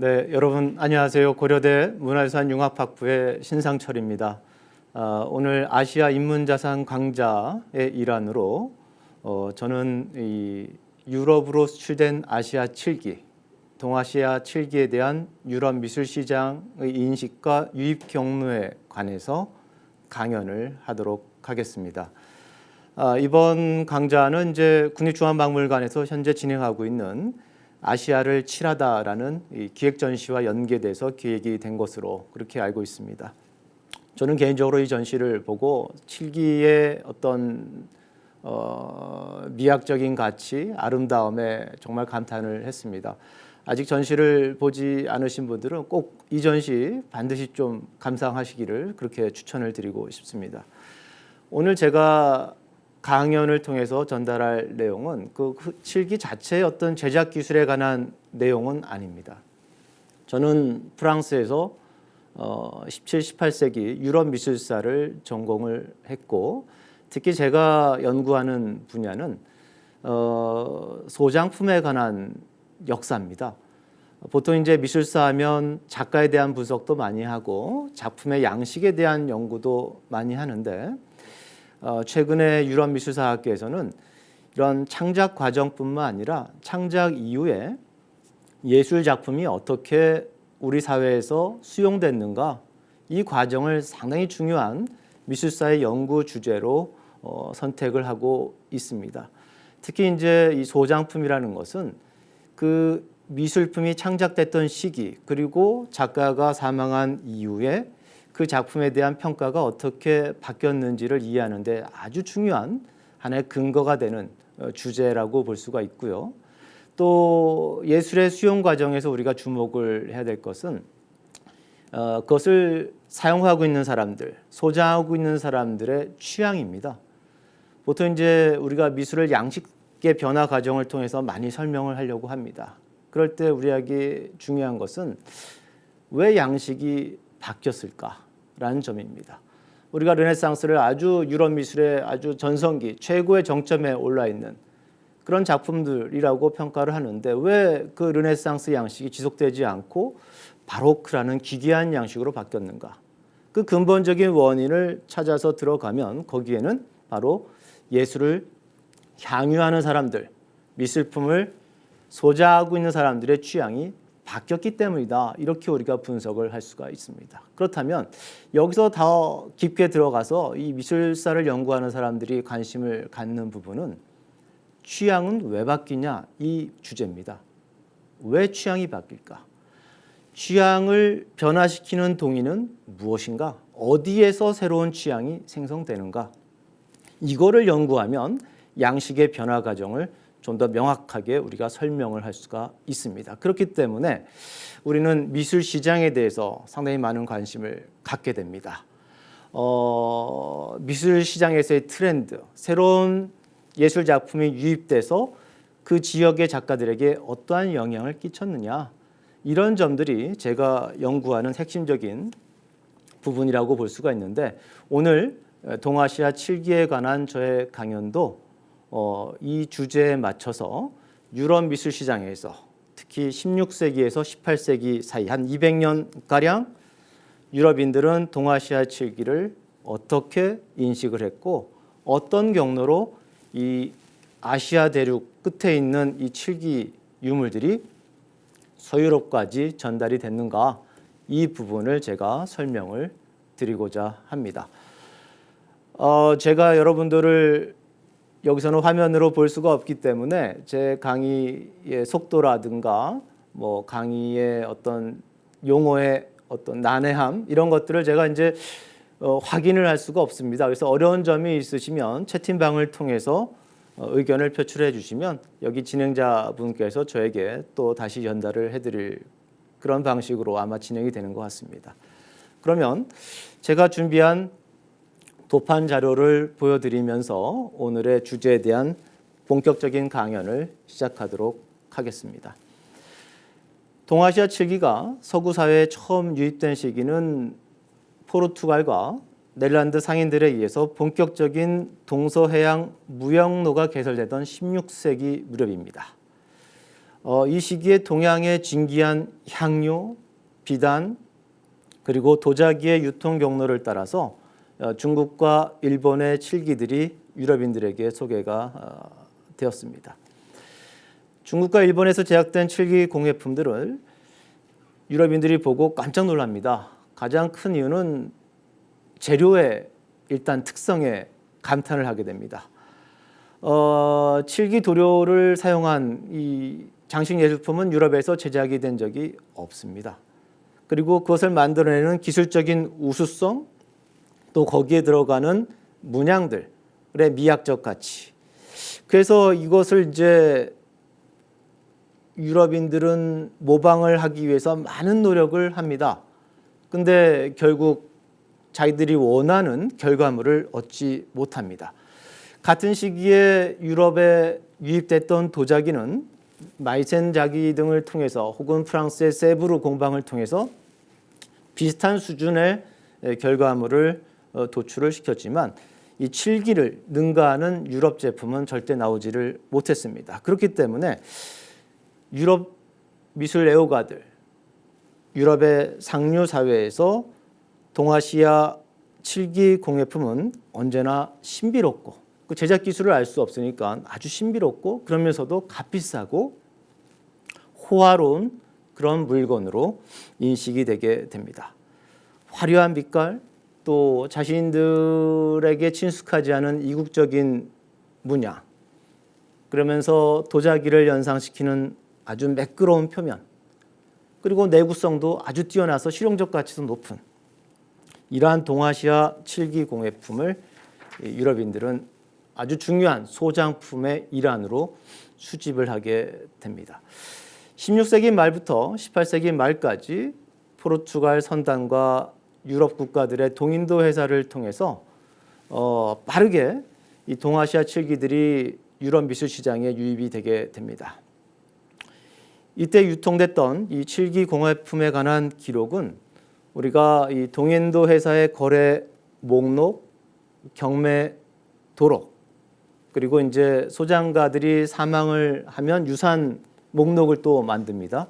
네, 여러분 안녕하세요. 고려대 문화유산융합학부의 신상철입니다. 오늘 아시아 인문자산 강좌의 일환으로 저는 이 유럽으로 수출된 아시아 7기, 동아시아 7기에 대한 유럽 미술시장의 인식과 유입 경로에 관해서 강연을 하도록 하겠습니다. 이번 강좌는 이제 국립중앙박물관에서 현재 진행하고 있는 아시아를 칠하다라는 이 기획 전시와 연계돼서 기획이 된 것으로 그렇게 알고 있습니다. 저는 개인적으로 이 전시를 보고 7기의 어떤 미학적인 가치, 아름다움에 정말 감탄을 했습니다. 아직 전시를 보지 않으신 분들은 꼭 이 전시 반드시 좀 감상하시기를 그렇게 추천을 드리고 싶습니다. 오늘 제가 강연을 통해서 전달할 내용은 그 7기 자체의 어떤 제작 기술에 관한 내용은 아닙니다. 저는 프랑스에서 17, 18세기 유럽 미술사를 전공을 했고, 특히 제가 연구하는 분야는 소장품에 관한 역사입니다. 보통 이제 미술사 하면 작가에 대한 분석도 많이 하고 작품의 양식에 대한 연구도 많이 하는데, 최근에 유럽 미술사학계에서는 이런 창작 과정뿐만 아니라 창작 이후에 예술 작품이 어떻게 우리 사회에서 수용됐는가, 이 과정을 상당히 중요한 미술사의 연구 주제로 선택을 하고 있습니다. 특히 이제 이 소장품이라는 것은 그 미술품이 창작됐던 시기, 그리고 작가가 사망한 이후에 그 작품에 대한 평가가 어떻게 바뀌었는지를 이해하는 데 아주 중요한 하나의 근거가 되는 주제라고 볼 수가 있고요. 또 예술의 수용 과정에서 우리가 주목을 해야 될 것은 그것을 사용하고 있는 사람들, 소장하고 있는 사람들의 취향입니다. 보통 이제 우리가 미술을 양식의 변화 과정을 통해서 많이 설명을 하려고 합니다. 그럴 때 우리에게 중요한 것은 왜 양식이 바뀌었을까라는 점입니다. 우리가 르네상스를 아주 유럽 미술의 아주 전성기, 최고의 정점에 올라 있는 그런 작품들이라고 평가를 하는데, 왜 그 르네상스 양식이 지속되지 않고 바로크라는 기괴한 양식으로 바뀌었는가? 그 근본적인 원인을 찾아서 들어가면 거기에는 바로 예술을 향유하는 사람들, 미술품을 소장하고 있는 사람들의 취향이 바뀌었기 때문이다, 이렇게 우리가 분석을 할 수가 있습니다. 그렇다면 여기서 더 깊게 들어가서 이 미술사를 연구하는 사람들이 관심을 갖는 부분은 취향은 왜 바뀌냐, 이 주제입니다. 왜 취향이 바뀔까? 취향을 변화시키는 동인은 무엇인가? 어디에서 새로운 취향이 생성되는가? 이거를 연구하면 양식의 변화 과정을 좀 더 명확하게 우리가 설명을 할 수가 있습니다. 그렇기 때문에 우리는 미술 시장에 대해서 상당히 많은 관심을 갖게 됩니다. 미술 시장에서의 트렌드, 새로운 예술 작품이 유입돼서 그 지역의 작가들에게 어떠한 영향을 끼쳤느냐, 이런 점들이 제가 연구하는 핵심적인 부분이라고 볼 수가 있는데, 오늘 동아시아 7기에 관한 저의 강연도 이 주제에 맞춰서 유럽 미술 시장에서 특히 16세기에서 18세기 사이 한 200년가량 유럽인들은 동아시아 7기를 어떻게 인식을 했고, 어떤 경로로 이 아시아 대륙 끝에 있는 이 7기 유물들이 서유럽까지 전달이 됐는가, 이 부분을 제가 설명을 드리고자 합니다. 제가 여러분들을 여기서는 화면으로 볼 수가 없기 때문에 제 강의의 속도라든가 뭐 강의의 어떤 용어의 어떤 난해함, 이런 것들을 제가 이제 확인을 할 수가 없습니다. 그래서 어려운 점이 있으시면 채팅방을 통해서 의견을 표출해 주시면 여기 진행자분께서 저에게 또 다시 전달을 해드릴 그런 방식으로 아마 진행이 되는 것 같습니다. 그러면 제가 준비한 도판 자료를 보여드리면서 오늘의 주제에 대한 본격적인 강연을 시작하도록 하겠습니다. 동아시아 7기가 서구 사회에 처음 유입된 시기는 포르투갈과 네덜란드 상인들에 의해서 본격적인 동서해양 무역로가 개설되던 16세기 무렵입니다. 이 시기에 동양의 진귀한 향료, 비단, 그리고 도자기의 유통 경로를 따라서 중국과 일본의 칠기들이 유럽인들에게 소개가 되었습니다. 중국과 일본에서 제작된 칠기 공예품들을 유럽인들이 보고 깜짝 놀랍니다. 가장 큰 이유는 재료의 일단 특성에 감탄을 하게 됩니다. 칠기 도료를 사용한 이 장식 예술품은 유럽에서 제작이 된 적이 없습니다. 그리고 그것을 만들어내는 기술적인 우수성, 또 거기에 들어가는 문양들의 미학적 가치. 그래서 이것을 이제 유럽인들은 모방을 하기 위해서 많은 노력을 합니다. 근데 결국 자기들이 원하는 결과물을 얻지 못합니다. 같은 시기에 유럽에 유입됐던 도자기는 마이센 자기 등을 통해서 혹은 프랑스의 세브르 공방을 통해서 비슷한 수준의 결과물을 도출을 시켰지만 이 칠기를 능가하는 유럽 제품은 절대 나오지를 못했습니다. 그렇기 때문에 유럽 미술 애호가들, 유럽의 상류 사회에서 동아시아 칠기 공예품은 언제나 신비롭고 그 제작 기술을 알 수 없으니까 아주 신비롭고 그러면서도 값비싸고 호화로운 그런 물건으로 인식이 되게 됩니다. 화려한 빛깔, 또 자신들에게 친숙하지 않은 이국적인 문양, 그러면서 도자기를 연상시키는 아주 매끄러운 표면, 그리고 내구성도 아주 뛰어나서 실용적 가치도 높은 이러한 동아시아 칠기 공예품을 유럽인들은 아주 중요한 소장품의 일환으로 수집을 하게 됩니다. 16세기 말부터 18세기 말까지 포르투갈 선단과 유럽 국가들의 동인도 회사를 통해서 빠르게 이 동아시아 칠기들이 유럽 미술 시장에 유입이 되게 됩니다. 이때 유통됐던 이 칠기 공예품에 관한 기록은 우리가 이 동인도 회사의 거래 목록, 경매 도록, 그리고 이제 소장가들이 사망을 하면 유산 목록을 또 만듭니다.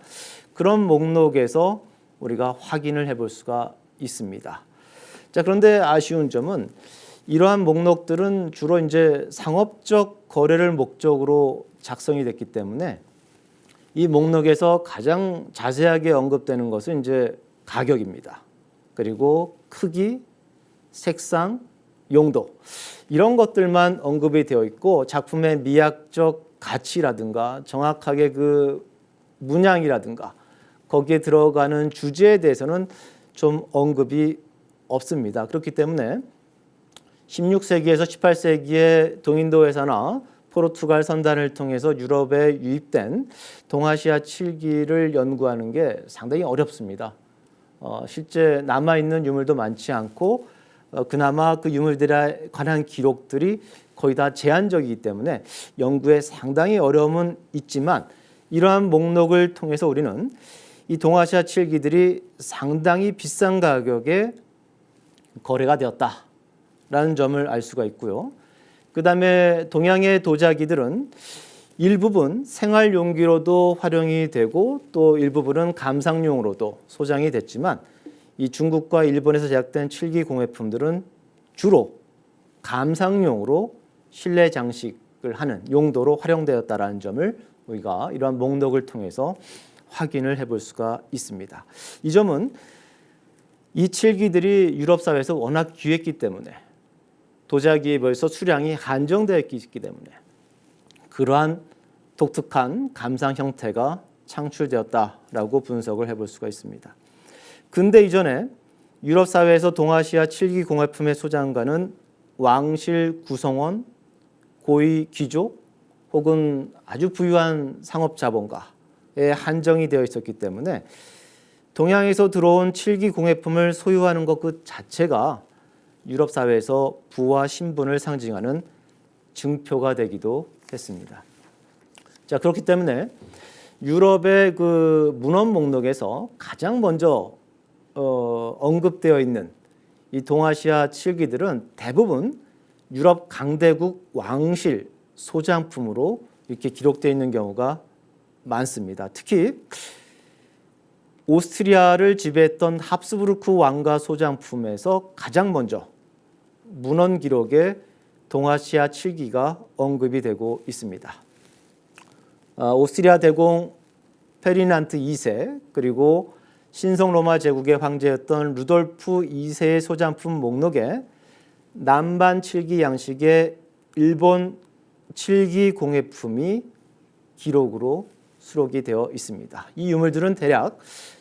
그런 목록에서 우리가 확인을 해볼 수가 있습니다. 자, 그런데 아쉬운 점은 이러한 목록들은 주로 이제 상업적 거래를 목적으로 작성이 됐기 때문에 이 목록에서 가장 자세하게 언급되는 것은 이제 가격입니다. 그리고 크기, 색상, 용도 이런 것들만 언급이 되어 있고 작품의 미학적 가치라든가 정확하게 그 문양이라든가 거기에 들어가는 주제에 대해서는 좀 언급이 없습니다. 그렇기 때문에 16세기에서 18세기에 동인도 회사나 포르투갈 선단을 통해서 유럽에 유입된 동아시아 칠기를 연구하는 게 상당히 어렵습니다. 실제 남아있는 유물도 많지 않고 그나마 그 유물들에 관한 기록들이 거의 다 제한적이기 때문에 연구에 상당히 어려움은 있지만 이러한 목록을 통해서 우리는 이 동아시아 칠기들이 상당히 비싼 가격에 거래가 되었다라는 점을 알 수가 있고요. 그 다음에 동양의 도자기들은 일부분 생활용기로도 활용이 되고 또 일부분은 감상용으로도 소장이 됐지만 이 중국과 일본에서 제작된 칠기 공예품들은 주로 감상용으로 실내 장식을 하는 용도로 활용되었다라는 점을 우리가 이러한 목록을 통해서 확인을 해볼 수가 있습니다. 이 점은 이 칠기들이 유럽 사회에서 워낙 귀했기 때문에 도자기에 벌써 수량이 한정되어 있기 때문에 그러한 독특한 감상 형태가 창출되었다라고 분석을 해볼 수가 있습니다. 근대 이전에 유럽 사회에서 동아시아 칠기 공예품의 소장가는 왕실 구성원, 고위 귀족 혹은 아주 부유한 상업 자본가에 한정이 되어 있었기 때문에 동양에서 들어온 칠기 공예품을 소유하는 것 그 자체가 유럽 사회에서 부와 신분을 상징하는 증표가 되기도 했습니다. 자, 그렇기 때문에 유럽의 그 문헌 목록에서 가장 먼저 언급되어 있는 이 동아시아 칠기들은 대부분 유럽 강대국 왕실 소장품으로 이렇게 기록되어 있는 경우가 많습니다. 특히 오스트리아를 지배했던 합스부르크 왕가 소장품에서 가장 먼저 문헌 기록에 동아시아 7기가 언급이 되고 있습니다. 오스트리아 대공 페르디난드 2세 그리고 신성 로마 제국의 황제였던 루돌프 2세의 소장품 목록에 남반 7기 양식의 일본 7기 공예품이 기록으로 수록이 되어 있습니다. 이 유물들은 대략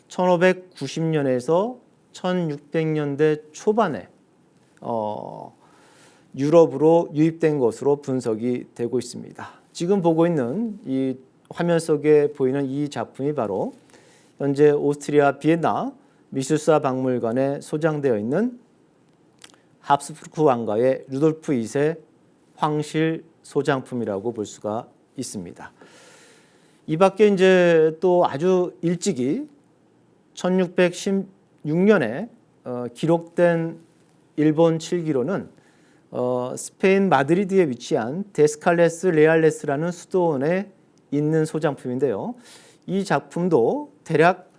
1590년에서 1600년대 초반에 유럽으로 유입된 것으로 분석이 되고 있습니다. 지금 보고 있는 이 화면 속에 보이는 이 작품이 바로 현재 오스트리아 비엔나 미술사 박물관에 소장되어 있는 합스부르크 왕가의 루돌프 2세 황실 소장품이라고 볼 수가 있습니다. 이 밖에 이제 또 아주 일찍이 1616년에 기록된 일본 7기로는 스페인 마드리드에 위치한 데스칼레스 레알레스라는 수도원에 있는 소장품인데요. 이 작품도 대략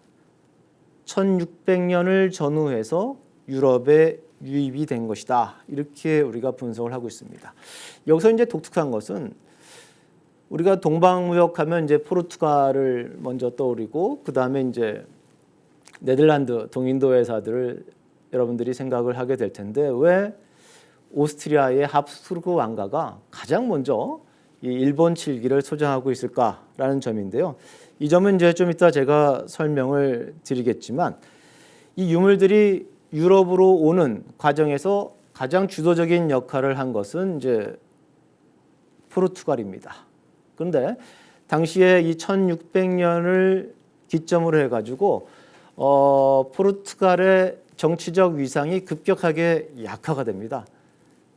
1600년을 전후해서 유럽에 유입이 된 것이다. 이렇게 우리가 분석을 하고 있습니다. 여기서 이제 독특한 것은 우리가 동방무역하면 이제 포르투갈을 먼저 떠오르고 그 다음에 이제 네덜란드 동인도 회사들을 여러분들이 생각을 하게 될 텐데 왜 오스트리아의 합스부르크 왕가가 가장 먼저 이 일본 7기를 소장하고 있을까라는 점인데요. 이 점은 이제 좀 이따 제가 설명을 드리겠지만 이 유물들이 유럽으로 오는 과정에서 가장 주도적인 역할을 한 것은 이제 포르투갈입니다. 그런데 당시에 이 1600년을 기점으로 해가지고 포르투갈의 정치적 위상이 급격하게 약화가 됩니다.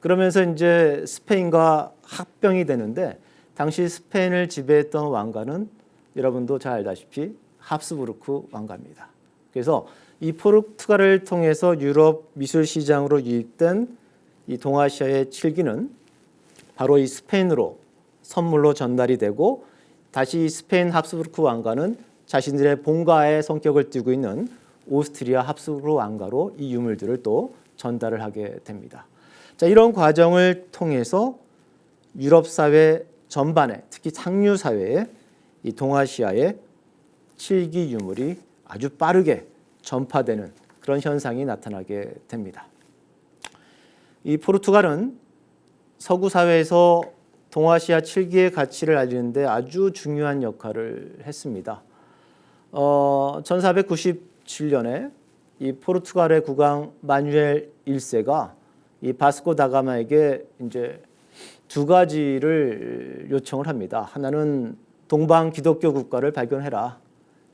그러면서 이제 스페인과 합병이 되는데 당시 스페인을 지배했던 왕가는 여러분도 잘 알다시피 합스부르크 왕가입니다. 그래서 이 포르투갈을 통해서 유럽 미술 시장으로 유입된 이 동아시아의 7기는 바로 이 스페인으로 선물로 전달이 되고 다시 스페인 합스부르크 왕가는 자신들의 본가의 성격을 띠고 있는 오스트리아 합스부르크 왕가로 이 유물들을 또 전달을 하게 됩니다. 자, 이런 과정을 통해서 유럽 사회 전반에 특히 상류 사회에 이 동아시아의 7기 유물이 아주 빠르게 전파되는 그런 현상이 나타나게 됩니다. 이 포르투갈은 서구 사회에서 동아시아 7기의 가치를 알리는데 아주 중요한 역할을 했습니다. 1497년에 이 포르투갈의 국왕 마누엘 1세가 이 바스코 다가마에게 이제 두 가지를 요청을 합니다. 하나는 동방 기독교 국가를 발견해라.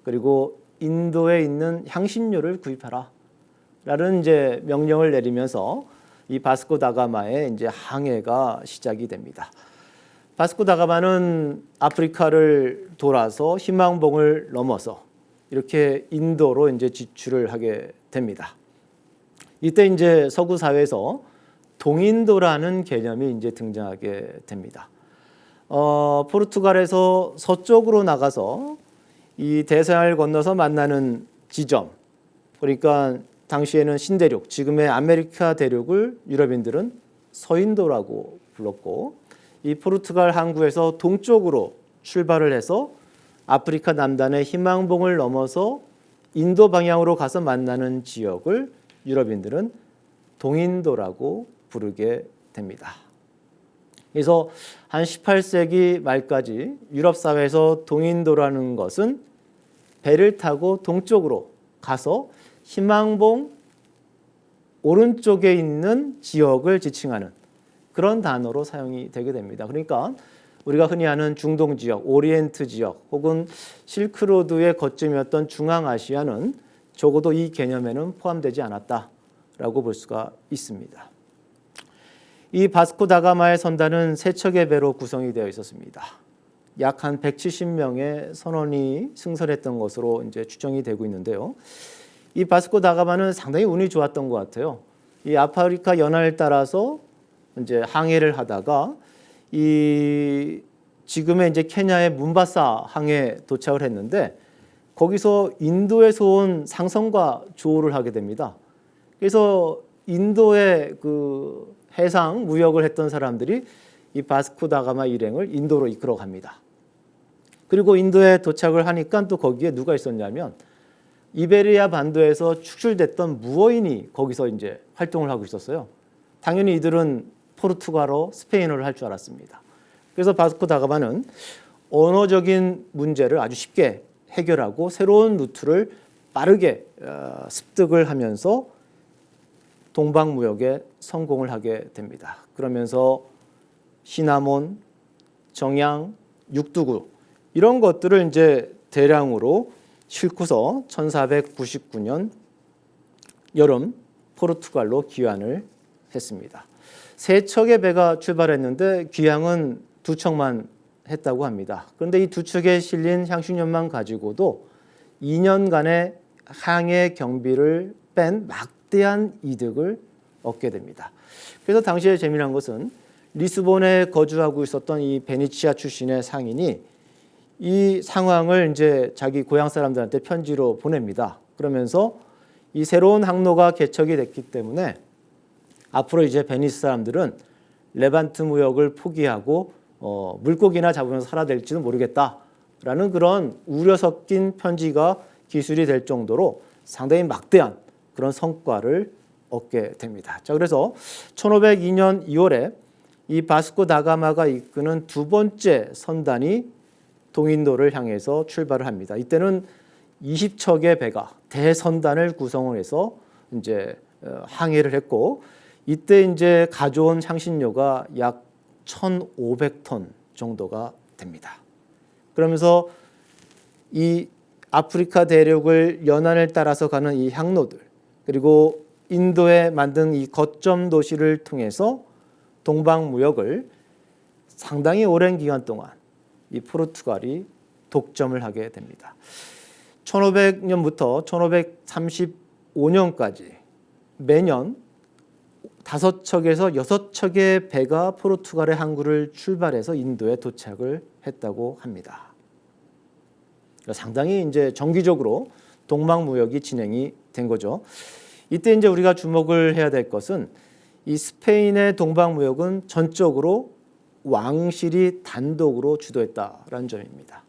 그리고 인도에 있는 향신료를 구입하라. 라는 이제 명령을 내리면서 이 바스코 다가마의 이제 항해가 시작이 됩니다. 바스코 다가마는 아프리카를 돌아서 희망봉을 넘어서 이렇게 인도로 이제 진출을 하게 됩니다. 이때 이제 서구 사회에서 동인도라는 개념이 이제 등장하게 됩니다. 포르투갈에서 서쪽으로 나가서 이 대서양을 건너서 만나는 지점, 그러니까 당시에는 신대륙, 지금의 아메리카 대륙을 유럽인들은 서인도라고 불렀고 이 포르투갈 항구에서 동쪽으로 출발을 해서 아프리카 남단의 희망봉을 넘어서 인도 방향으로 가서 만나는 지역을 유럽인들은 동인도라고 부르게 됩니다. 그래서 한 18세기 말까지 유럽 사회에서 동인도라는 것은 배를 타고 동쪽으로 가서 희망봉 오른쪽에 있는 지역을 지칭하는 그런 단어로 사용이 되게 됩니다. 그러니까 우리가 흔히 아는 중동 지역, 오리엔트 지역 혹은 실크로드의 거점이었던 중앙아시아는 적어도 이 개념에는 포함되지 않았다라고 볼 수가 있습니다. 이 바스코 다가마의 선단은 세 척의 배로 구성이 되어 있었습니다. 약 한 170명의 선원이 승선했던 것으로 이제 추정이 되고 있는데요. 이 바스코 다가마는 상당히 운이 좋았던 것 같아요. 이 아프리카 연안을 따라서 이제 항해를 하다가 이 지금의 이제 케냐의 문바사 항에 도착을 했는데 거기서 인도에서 온 상선과 조우를 하게 됩니다. 그래서 인도의 그 해상 무역을 했던 사람들이 이 바스코 다가마 일행을 인도로 이끌어 갑니다. 그리고 인도에 도착을 하니까 또 거기에 누가 있었냐면 이베리아 반도에서 축출됐던 무어인이 거기서 이제 활동을 하고 있었어요. 당연히 이들은 포르투갈어, 스페인어를 할 줄 알았습니다. 그래서 바스코 다가마는 언어적인 문제를 아주 쉽게 해결하고 새로운 루트를 빠르게 습득을 하면서 동방무역에 성공을 하게 됩니다. 그러면서 시나몬, 정양, 육두구 이런 것들을 이제 대량으로 싣고서 1499년 여름 포르투갈로 귀환을 했습니다. 세 척의 배가 출발했는데 귀향은 두 척만 했다고 합니다. 그런데 이 두 척에 실린 향신료만 가지고도 2년간의 항해 경비를 뺀 막대한 이득을 얻게 됩니다. 그래서 당시에 재미난 것은 리스본에 거주하고 있었던 이 베니치아 출신의 상인이 이 상황을 이제 자기 고향 사람들한테 편지로 보냅니다. 그러면서 이 새로운 항로가 개척이 됐기 때문에 앞으로 이제 베니스 사람들은 레반트 무역을 포기하고 물고기나 잡으면서 살아야 될지도 모르겠다라는 그런 우려 섞인 편지가 기술이 될 정도로 상당히 막대한 그런 성과를 얻게 됩니다. 자, 그래서 1502년 2월에 이 바스코 다가마가 이끄는 두 번째 선단이 동인도를 향해서 출발을 합니다. 이때는 20척의 배가 대선단을 구성을 해서 이제 항해를 했고 이때 이제 가져온 향신료가 약 1,500톤 정도가 됩니다. 그러면서 이 아프리카 대륙을 연안을 따라서 가는 이 항로들 그리고 인도에 만든 이 거점 도시를 통해서 동방 무역을 상당히 오랜 기간 동안 이 포르투갈이 독점을 하게 됩니다. 1500년부터 1535년까지 매년 5척에서 6척의 배가 포르투갈의 항구를 출발해서 인도에 도착을 했다고 합니다. 상당히 이제 정기적으로 동방 무역이 진행이 된 거죠. 이때 이제 우리가 주목을 해야 될 것은 이 스페인의 동방 무역은 전적으로 왕실이 단독으로 주도했다라는 점입니다.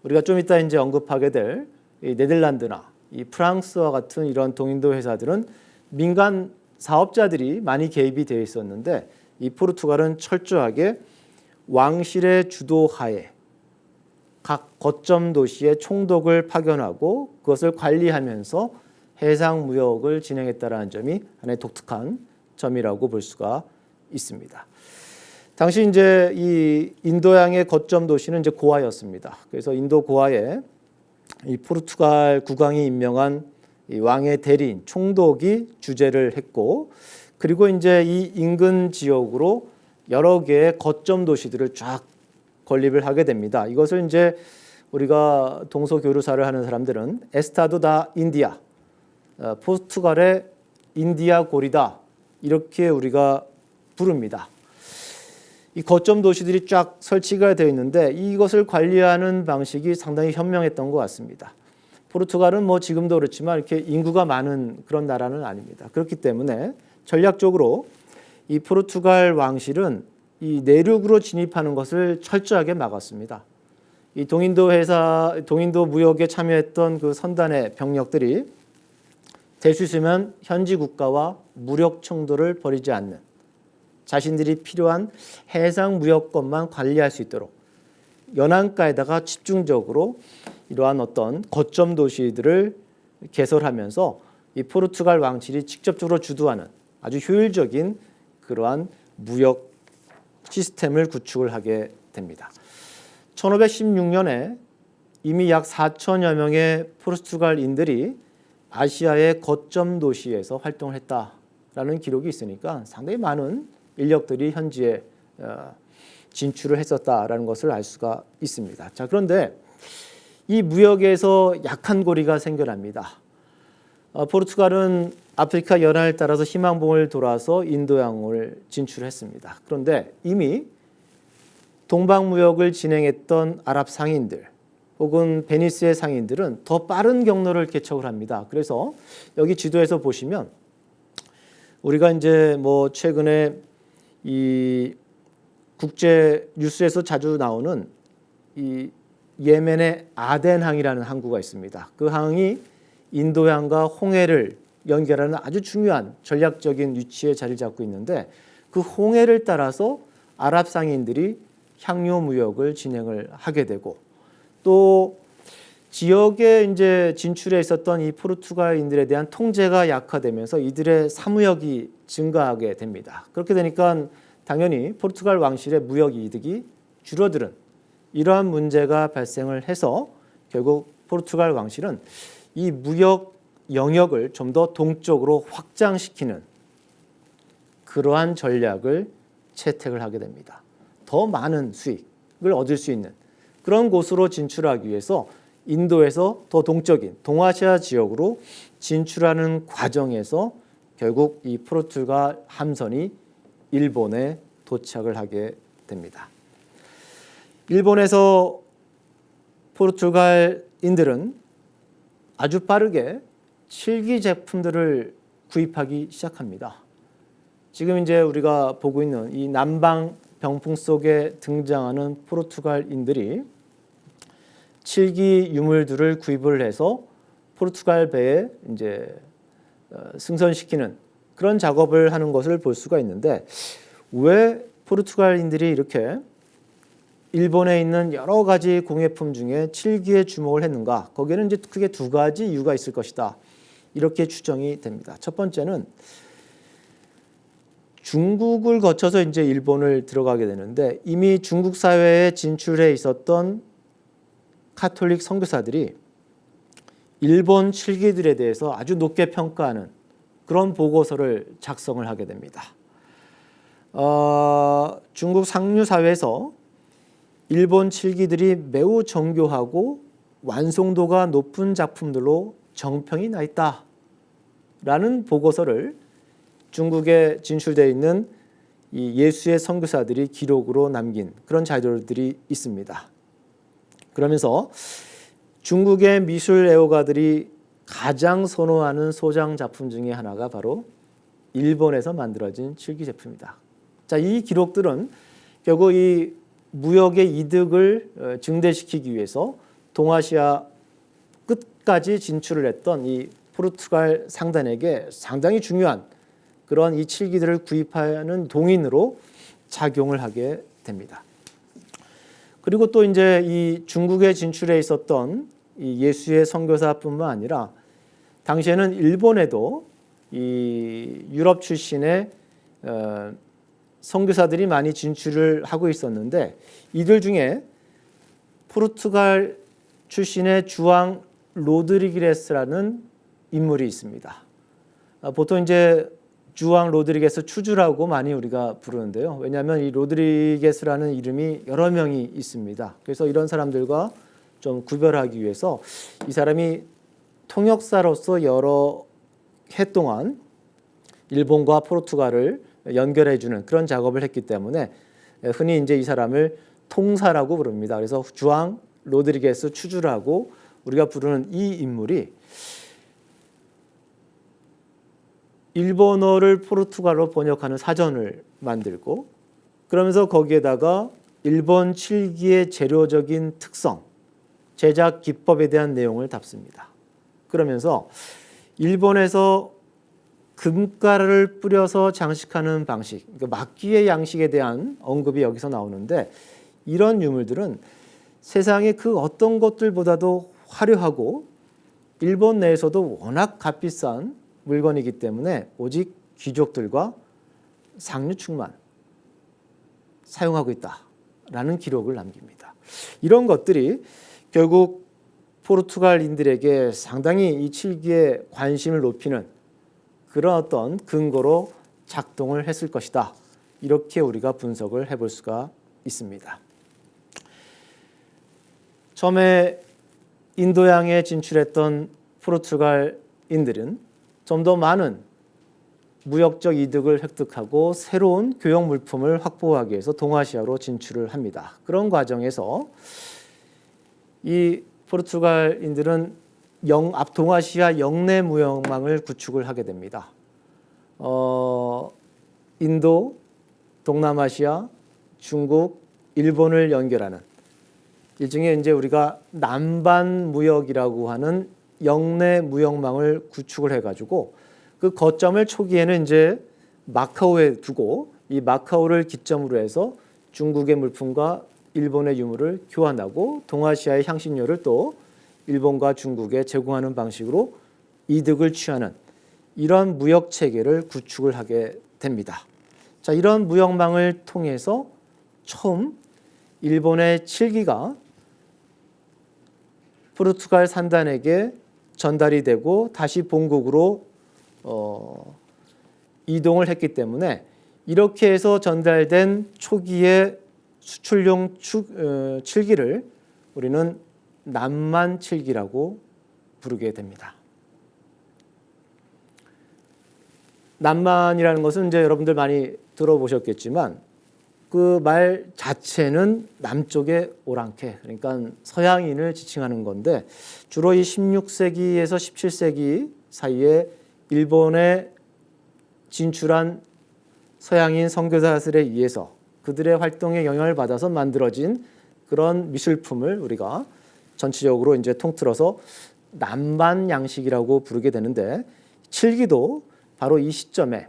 우리가 좀 이따 이제 언급하게 될 이 네덜란드나 이 프랑스와 같은 이런 동인도 회사들은 민간 사업자들이 많이 개입이 되어 있었는데 이 포르투갈은 철저하게 왕실의 주도하에 각 거점 도시에 총독을 파견하고 그것을 관리하면서 해상 무역을 진행했다라는 점이 하나의 독특한 점이라고 볼 수가 있습니다. 당시 이제 이 인도양의 거점 도시는 이제 고아였습니다. 그래서 인도 고아에 이 포르투갈 국왕이 임명한 이 왕의 대리인 총독이 주재를 했고 그리고 이제 이 인근 지역으로 여러 개의 거점 도시들을 쫙 건립을 하게 됩니다. 이것을 이제 우리가 동서 교류사를 하는 사람들은 에스타도 다 인디아, 포르투갈의 인디아 고리다 이렇게 우리가 부릅니다. 이 거점 도시들이 쫙 설치가 되어 있는데 이것을 관리하는 방식이 상당히 현명했던 것 같습니다. 포르투갈은 뭐 지금도 그렇지만 이렇게 인구가 많은 그런 나라는 아닙니다. 그렇기 때문에 전략적으로 이 포르투갈 왕실은 이 내륙으로 진입하는 것을 철저하게 막았습니다. 이 동인도 무역에 참여했던 그 선단의 병력들이 될 수 있으면 현지 국가와 무력 충돌을 벌이지 않는 자신들이 필요한 해상 무역권만 관리할 수 있도록 연안가에다가 집중적으로 이러한 어떤 거점 도시들을 개설하면서 이 포르투갈 왕실이 직접적으로 주도하는 아주 효율적인 그러한 무역 시스템을 구축을 하게 됩니다. 1516년에 이미 약 4천여 명의 포르투갈인들이 아시아의 거점 도시에서 활동을 했다라는 기록이 있으니까 상당히 많은 인력들이 현지에 진출을 했었다라는 것을 알 수가 있습니다. 자, 그런데 이 무역에서 약한 고리가 생겨납니다. 포르투갈은 아프리카 연안을 따라서 희망봉을 돌아서 인도양을 진출했습니다. 그런데 이미 동방무역을 진행했던 아랍 상인들 혹은 베니스의 상인들은 더 빠른 경로를 개척을 합니다. 그래서 여기 지도에서 보시면 우리가 이제 뭐 최근에 이 국제 뉴스에서 자주 나오는 이 예멘의 아덴항이라는 항구가 있습니다. 그 항이 인도양과 홍해를 연결하는 아주 중요한 전략적인 위치에 자리를 잡고 있는데 그 홍해를 따라서 아랍 상인들이 향료 무역을 진행을 하게 되고 또 지역에 이제 진출해 있었던 이 포르투갈인들에 대한 통제가 약화되면서 이들의 사무역이 증가하게 됩니다. 그렇게 되니까 당연히 포르투갈 왕실의 무역 이득이 줄어드는 이러한 문제가 발생을 해서 결국 포르투갈 왕실은 이 무역 영역을 좀 더 동쪽으로 확장시키는 그러한 전략을 채택을 하게 됩니다. 더 많은 수익을 얻을 수 있는 그런 곳으로 진출하기 위해서 인도에서 더 동적인 동아시아 지역으로 진출하는 과정에서 결국 이 포르투갈 함선이 일본에 도착을 하게 됩니다. 일본에서 포르투갈인들은 아주 빠르게 칠기 제품들을 구입하기 시작합니다. 지금 이제 우리가 보고 있는 이 남방 병풍 속에 등장하는 포르투갈인들이 칠기 유물들을 구입을 해서 포르투갈 배에 이제 승선시키는 그런 작업을 하는 것을 볼 수가 있는데 왜 포르투갈인들이 이렇게 일본에 있는 여러 가지 공예품 중에 칠기에 주목을 했는가? 거기에는 이제 크게 두 가지 이유가 있을 것이다. 이렇게 추정이 됩니다. 첫 번째는 중국을 거쳐서 이제 일본을 들어가게 되는데 이미 중국 사회에 진출해 있었던 카톨릭 선교사들이 일본 칠기들에 대해서 아주 높게 평가하는 그런 보고서를 작성을 하게 됩니다. 중국 상류 사회에서 일본 칠기들이 매우 정교하고 완성도가 높은 작품들로 정평이 나 있다라는 보고서를 중국에 진출되어 있는 이 예수의 선교사들이 기록으로 남긴 그런 자료들이 있습니다. 그러면서 중국의 미술 애호가들이 가장 선호하는 소장 작품 중에 하나가 바로 일본에서 만들어진 칠기 제품이다. 자, 이 기록들은 결국 이 무역의 이득을 증대시키기 위해서 동아시아 끝까지 진출을 했던 이 포르투갈 상단에게 상당히 중요한 그런 이 칠기들을 구입하는 동인으로 작용을 하게 됩니다. 그리고 또 이제 이 중국에 진출해 있었던 이 예수의 선교사뿐만 아니라 당시에는 일본에도 이 유럽 출신의 선교사들이 많이 진출을 하고 있었는데 이들 중에 포르투갈 출신의 주앙 로드리게스라는 인물이 있습니다. 보통 이제 주앙 로드리게스 추주라고 많이 우리가 부르는데요. 왜냐하면 이 로드리게스라는 이름이 여러 명이 있습니다. 그래서 이런 사람들과 좀 구별하기 위해서 이 사람이 통역사로서 여러 해 동안 일본과 포르투갈을 연결해주는 그런 작업을 했기 때문에 흔히 이제 이 사람을 통사라고 부릅니다. 그래서 주앙 로드리게스 추주라고 우리가 부르는 이 인물이 일본어를 포르투갈로 번역하는 사전을 만들고 그러면서 거기에다가 일본 칠기의 재료적인 특성, 제작 기법에 대한 내용을 담습니다. 그러면서 일본에서 금가루를 뿌려서 장식하는 방식, 그러니까 막기의 양식에 대한 언급이 여기서 나오는데 이런 유물들은 세상의 그 어떤 것들보다도 화려하고 일본 내에서도 워낙 값비싼 물건이기 때문에 오직 귀족들과 상류층만 사용하고 있다라는 기록을 남깁니다. 이런 것들이 결국 포르투갈인들에게 상당히 이 칠기에 관심을 높이는 그런 어떤 근거로 작동을 했을 것이다. 이렇게 우리가 분석을 해볼 수가 있습니다. 처음에 인도양에 진출했던 포르투갈인들은 좀 더 많은 무역적 이득을 획득하고 새로운 교역 물품을 확보하기 위해서 동아시아로 진출을 합니다. 그런 과정에서 이 포르투갈인들은 동아시아 영내 무역망을 구축을 하게 됩니다. 인도, 동남아시아, 중국, 일본을 연결하는 일종의 이제 우리가 남반 무역이라고 하는 영내 무역망을 구축을 해가지고 그 거점을 초기에는 이제 마카오에 두고 이 마카오를 기점으로 해서 중국의 물품과 일본의 유물을 교환하고 동아시아의 향신료를 또 일본과 중국에 제공하는 방식으로 이득을 취하는 이런 무역 체계를 구축을 하게 됩니다. 자, 이런 무역망을 통해서 처음 일본의 칠기가 포르투갈 산단에게 전달이 되고 다시 본국으로 이동을 했기 때문에 이렇게 해서 전달된 초기의 수출용 칠기를 우리는 남만 칠기라고 부르게 됩니다. 남만이라는 것은 이제 여러분들 많이 들어보셨겠지만 그 말 자체는 남쪽의 오랑캐, 그러니까 서양인을 지칭하는 건데 주로 이 16세기에서 17세기 사이에 일본에 진출한 서양인 선교사들에 의해서 그들의 활동에 영향을 받아서 만들어진 그런 미술품을 우리가 전체적으로 이제 통틀어서 남반 양식이라고 부르게 되는데 칠기도 바로 이 시점에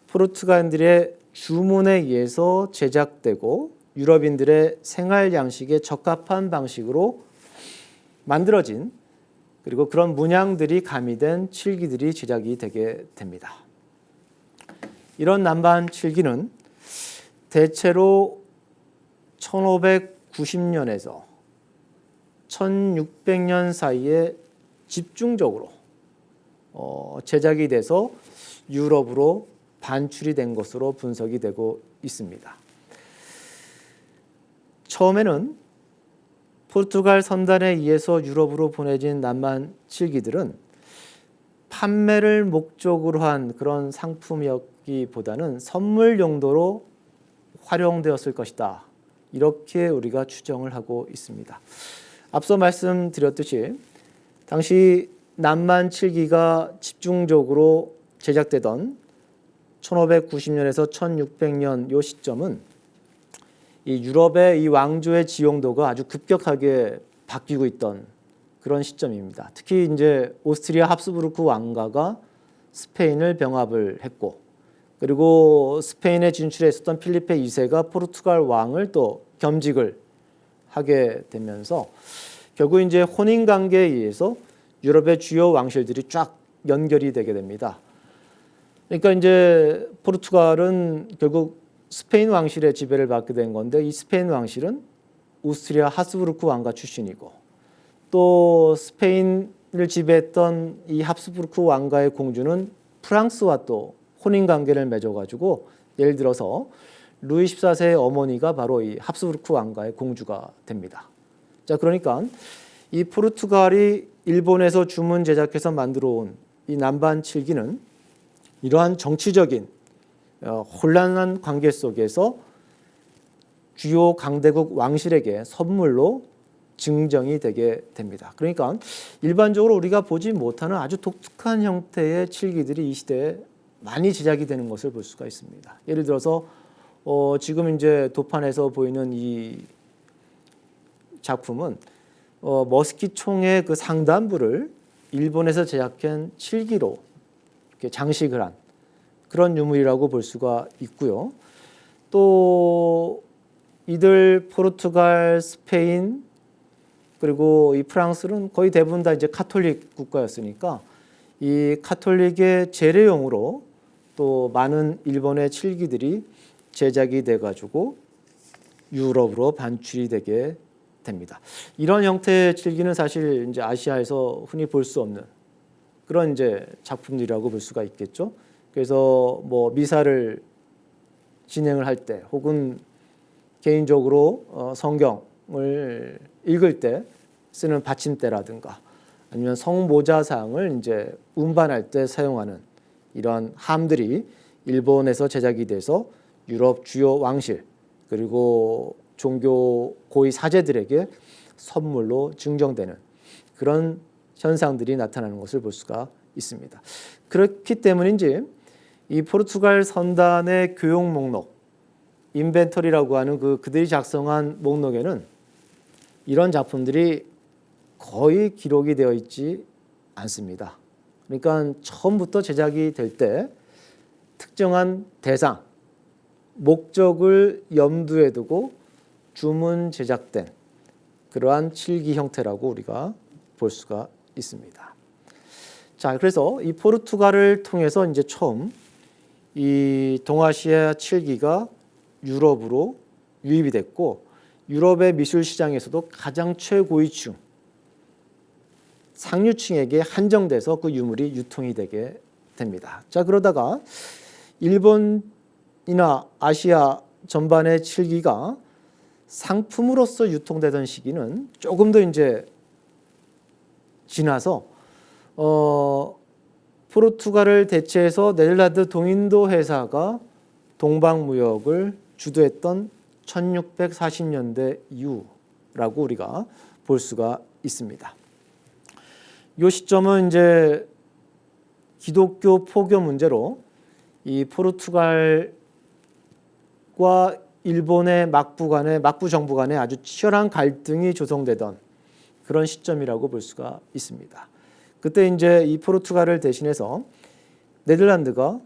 포르투갈인들의 주문에 의해서 제작되고 유럽인들의 생활 양식에 적합한 방식으로 만들어진 그리고 그런 문양들이 가미된 칠기들이 제작이 되게 됩니다. 이런 남반 칠기는 대체로 1590년에서 1600년 사이에 집중적으로 제작이 돼서 유럽으로 반출이 된 것으로 분석이 되고 있습니다. 처음에는 포르투갈 선단에 의해서 유럽으로 보내진 남만 칠기들은 판매를 목적으로 한 그런 상품이었기보다는 선물 용도로 활용되었을 것이다. 이렇게 우리가 추정을 하고 있습니다. 앞서 말씀드렸듯이 당시 남만 칠기가 집중적으로 제작되던 1590년에서 1600년 이 시점은 이 유럽의 이 왕조의 지용도가 아주 급격하게 바뀌고 있던 그런 시점입니다. 특히 이제 오스트리아 합스부르크 왕가가 스페인을 병합을 했고 그리고 스페인에 진출했었던 필리페 2세가 포르투갈 왕을 또 겸직을 하게 되면서 결국 이제 혼인 관계에 의해서 유럽의 주요 왕실들이 쫙 연결이 되게 됩니다. 그러니까 이제 포르투갈은 결국 스페인 왕실의 지배를 받게 된 건데 이 스페인 왕실은 오스트리아 하스부르크 왕가 출신이고 또 스페인을 지배했던 이 합스부르크 왕가의 공주는 프랑스와 또 혼인 관계를 맺어가지고 예를 들어서 루이 14세의 어머니가 바로 이 합스부르크 왕가의 공주가 됩니다. 자, 그러니까 이 포르투갈이 일본에서 주문 제작해서 만들어 온 이 남반 칠기는 이러한 정치적인 혼란한 관계 속에서 주요 강대국 왕실에게 선물로 증정이 되게 됩니다. 그러니까 일반적으로 우리가 보지 못하는 아주 독특한 형태의 칠기들이 이 시대에 많이 제작이 되는 것을 볼 수가 있습니다. 예를 들어서 지금 이제 도판에서 보이는 이 작품은 머스킷 총의 그 상단부를 일본에서 제작한 칠기로 이렇게 장식을 한 그런 유물이라고 볼 수가 있고요. 또 이들 포르투갈, 스페인 그리고 이 프랑스는 거의 대부분 다 이제 카톨릭 국가였으니까 이 카톨릭의 재래용으로 또 많은 일본의 칠기들이 제작이 돼가지고 유럽으로 반출이 되게 됩니다. 이런 형태의 칠기는 사실 이제 아시아에서 흔히 볼 수 없는 그런 이제 작품들이라고 볼 수가 있겠죠. 그래서 뭐 미사를 진행을 할 때 혹은 개인적으로 성경을 읽을 때 쓰는 받침대라든가 아니면 성모자상을 이제 운반할 때 사용하는 이러한 함들이 일본에서 제작이 돼서 유럽 주요 왕실 그리고 종교 고위 사제들에게 선물로 증정되는 그런 현상들이 나타나는 것을 볼 수가 있습니다. 그렇기 때문인지 이 포르투갈 선단의 교육 목록, 인벤토리라고 하는 그들이 작성한 목록에는 이런 작품들이 거의 기록이 되어 있지 않습니다. 그러니까 처음부터 제작이 될 때 특정한 대상, 목적을 염두에 두고 주문 제작된 그러한 칠기 형태라고 우리가 볼 수가 있습니다. 자, 그래서 이 포르투갈을 통해서 이제 처음 이 동아시아 칠기가 유럽으로 유입이 됐고 유럽의 미술 시장에서도 가장 최고위층 상류층에게 한정돼서 그 유물이 유통이 되게 됩니다. 자, 그러다가 일본이나 아시아 전반의 칠기가 상품으로서 유통되던 시기는 조금 더 이제 지나서 포르투갈을 대체해서 네덜란드 동인도 회사가 동방무역을 주도했던 1640년대 이후라고 우리가 볼 수가 있습니다. 이 시점은 이제 기독교 포교 문제로 이 포르투갈과 일본의 막부 정부 간에 아주 치열한 갈등이 조성되던 그런 시점이라고 볼 수가 있습니다. 그때 이제 이 포르투갈을 대신해서 네덜란드가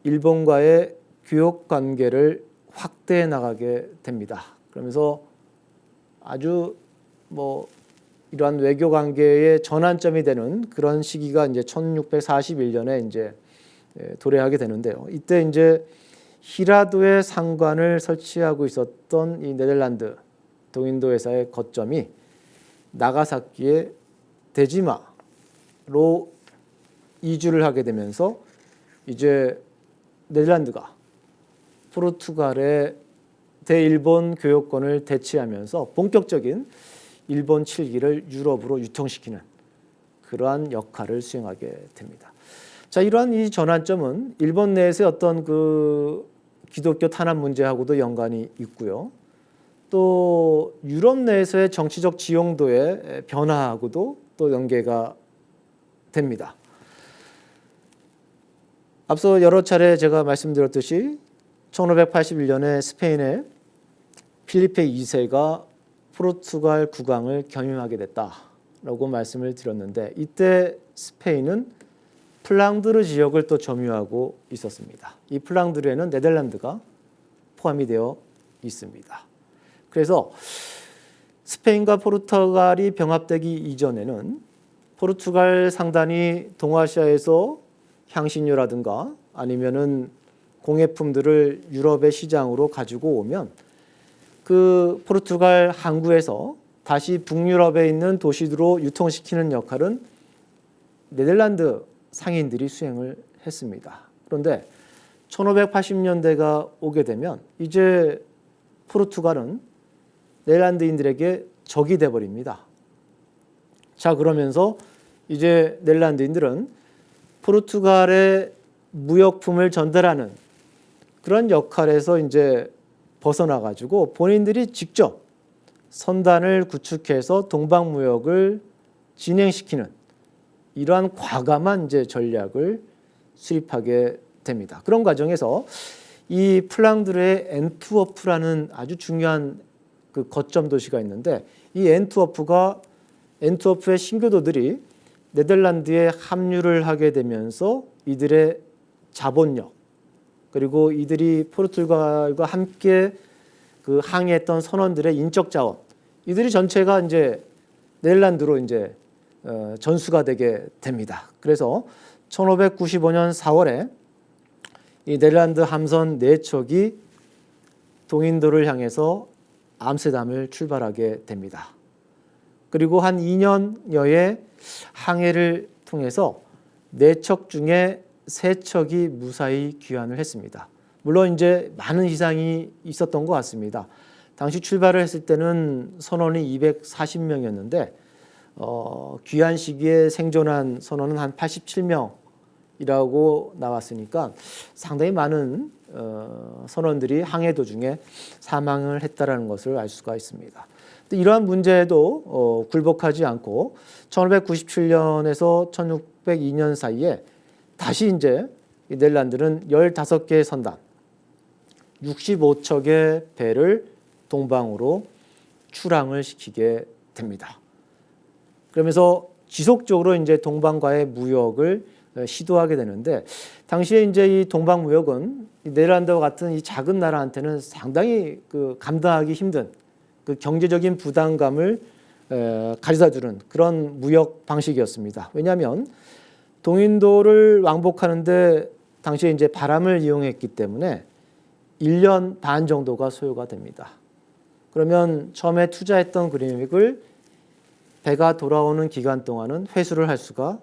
일본과의 교역 관계를 확대해 나가게 됩니다. 그러면서 아주 이러한 외교 관계의 전환점이 되는 그런 시기가 이제 1641년에 이제 도래하게 되는데요. 이때 이제 히라도의 상관을 설치하고 있었던 이 네덜란드 동인도 회사의 거점이 나가사키의 데지마로 이주를 하게 되면서 이제 네덜란드가 포르투갈의 대일본 교역권을 대체하면서 본격적인 일본 칠기를 유럽으로 유통시키는 그러한 역할을 수행하게 됩니다. 자, 이러한 이 전환점은 일본 내에서의 어떤 그 기독교 탄압 문제하고도 연관이 있고요. 또 유럽 내에서의 정치적 지형도의 변화하고도 또 연계가 됩니다. 앞서 여러 차례 제가 말씀드렸듯이 1581년에 스페인의 필리페 2세가 포르투갈 국왕을 겸임하게 됐다라고 말씀을 드렸는데 이때 스페인은 플랑드르 지역을 또 점유하고 있었습니다. 이 플랑드르에는 네덜란드가 포함이 되어 있습니다. 그래서 스페인과 포르투갈이 병합되기 이전에는 포르투갈 상단이 동아시아에서 향신료라든가 아니면은 공예품들을 유럽의 시장으로 가지고 오면 그 포르투갈 항구에서 다시 북유럽에 있는 도시로 유통시키는 역할은 네덜란드 상인들이 수행을 했습니다. 그런데 1580년대가 오게 되면 이제 포르투갈은 네덜란드인들에게 적이 돼버립니다. 자, 그러면서 이제 네덜란드인들은 포르투갈의 무역품을 전달하는 그런 역할에서 이제 벗어나가지고 본인들이 직접 선단을 구축해서 동방무역을 진행시키는 이러한 과감한 이제 전략을 수립하게 됩니다. 그런 과정에서 이 플랑드르의 엔트워프라는 아주 중요한 그 거점 도시가 있는데 이 엔트워프의 신교도들이 네덜란드에 합류를 하게 되면서 이들의 자본력 그리고 이들이 포르투갈과 함께 그 항해했던 선원들의 인적 자원 이들이 전체가 이제 네덜란드로 이제 전수가 되게 됩니다. 그래서 1595년 4월에 이 네덜란드 함선 4척이 동인도를 향해서 암스테르담을 출발하게 됩니다. 그리고 한 2년여의 항해를 통해서 4척 중에 3척이 무사히 귀환을 했습니다. 물론 이제 많은 희생이 있었던 것 같습니다. 당시 출발을 했을 때는 선원이 240명이었는데 귀환 시기에 생존한 선원은 한 87명이 이라고 나왔으니까 상당히 많은 선원들이 항해 도중에 사망을 했다라는 것을 알 수가 있습니다. 이러한 문제에도 굴복하지 않고 1597년에서 1602년 사이에 다시 이제 네덜란드는 15개의 선단, 65척의 배를 동방으로 출항을 시키게 됩니다. 그러면서 지속적으로 이제 동방과의 무역을 시도하게 되는데, 당시에 이제 이 동방 무역은 네덜란드와 같은 이 작은 나라한테는 상당히 감당하기 힘든 그 경제적인 부담감을 가져다 주는 그런 무역 방식이었습니다. 왜냐하면 동인도를 왕복하는데 당시에 이제 바람을 이용했기 때문에 1년 반 정도가 소요가 됩니다. 그러면 처음에 투자했던 금액을 배가 돌아오는 기간 동안은 회수를 할 수가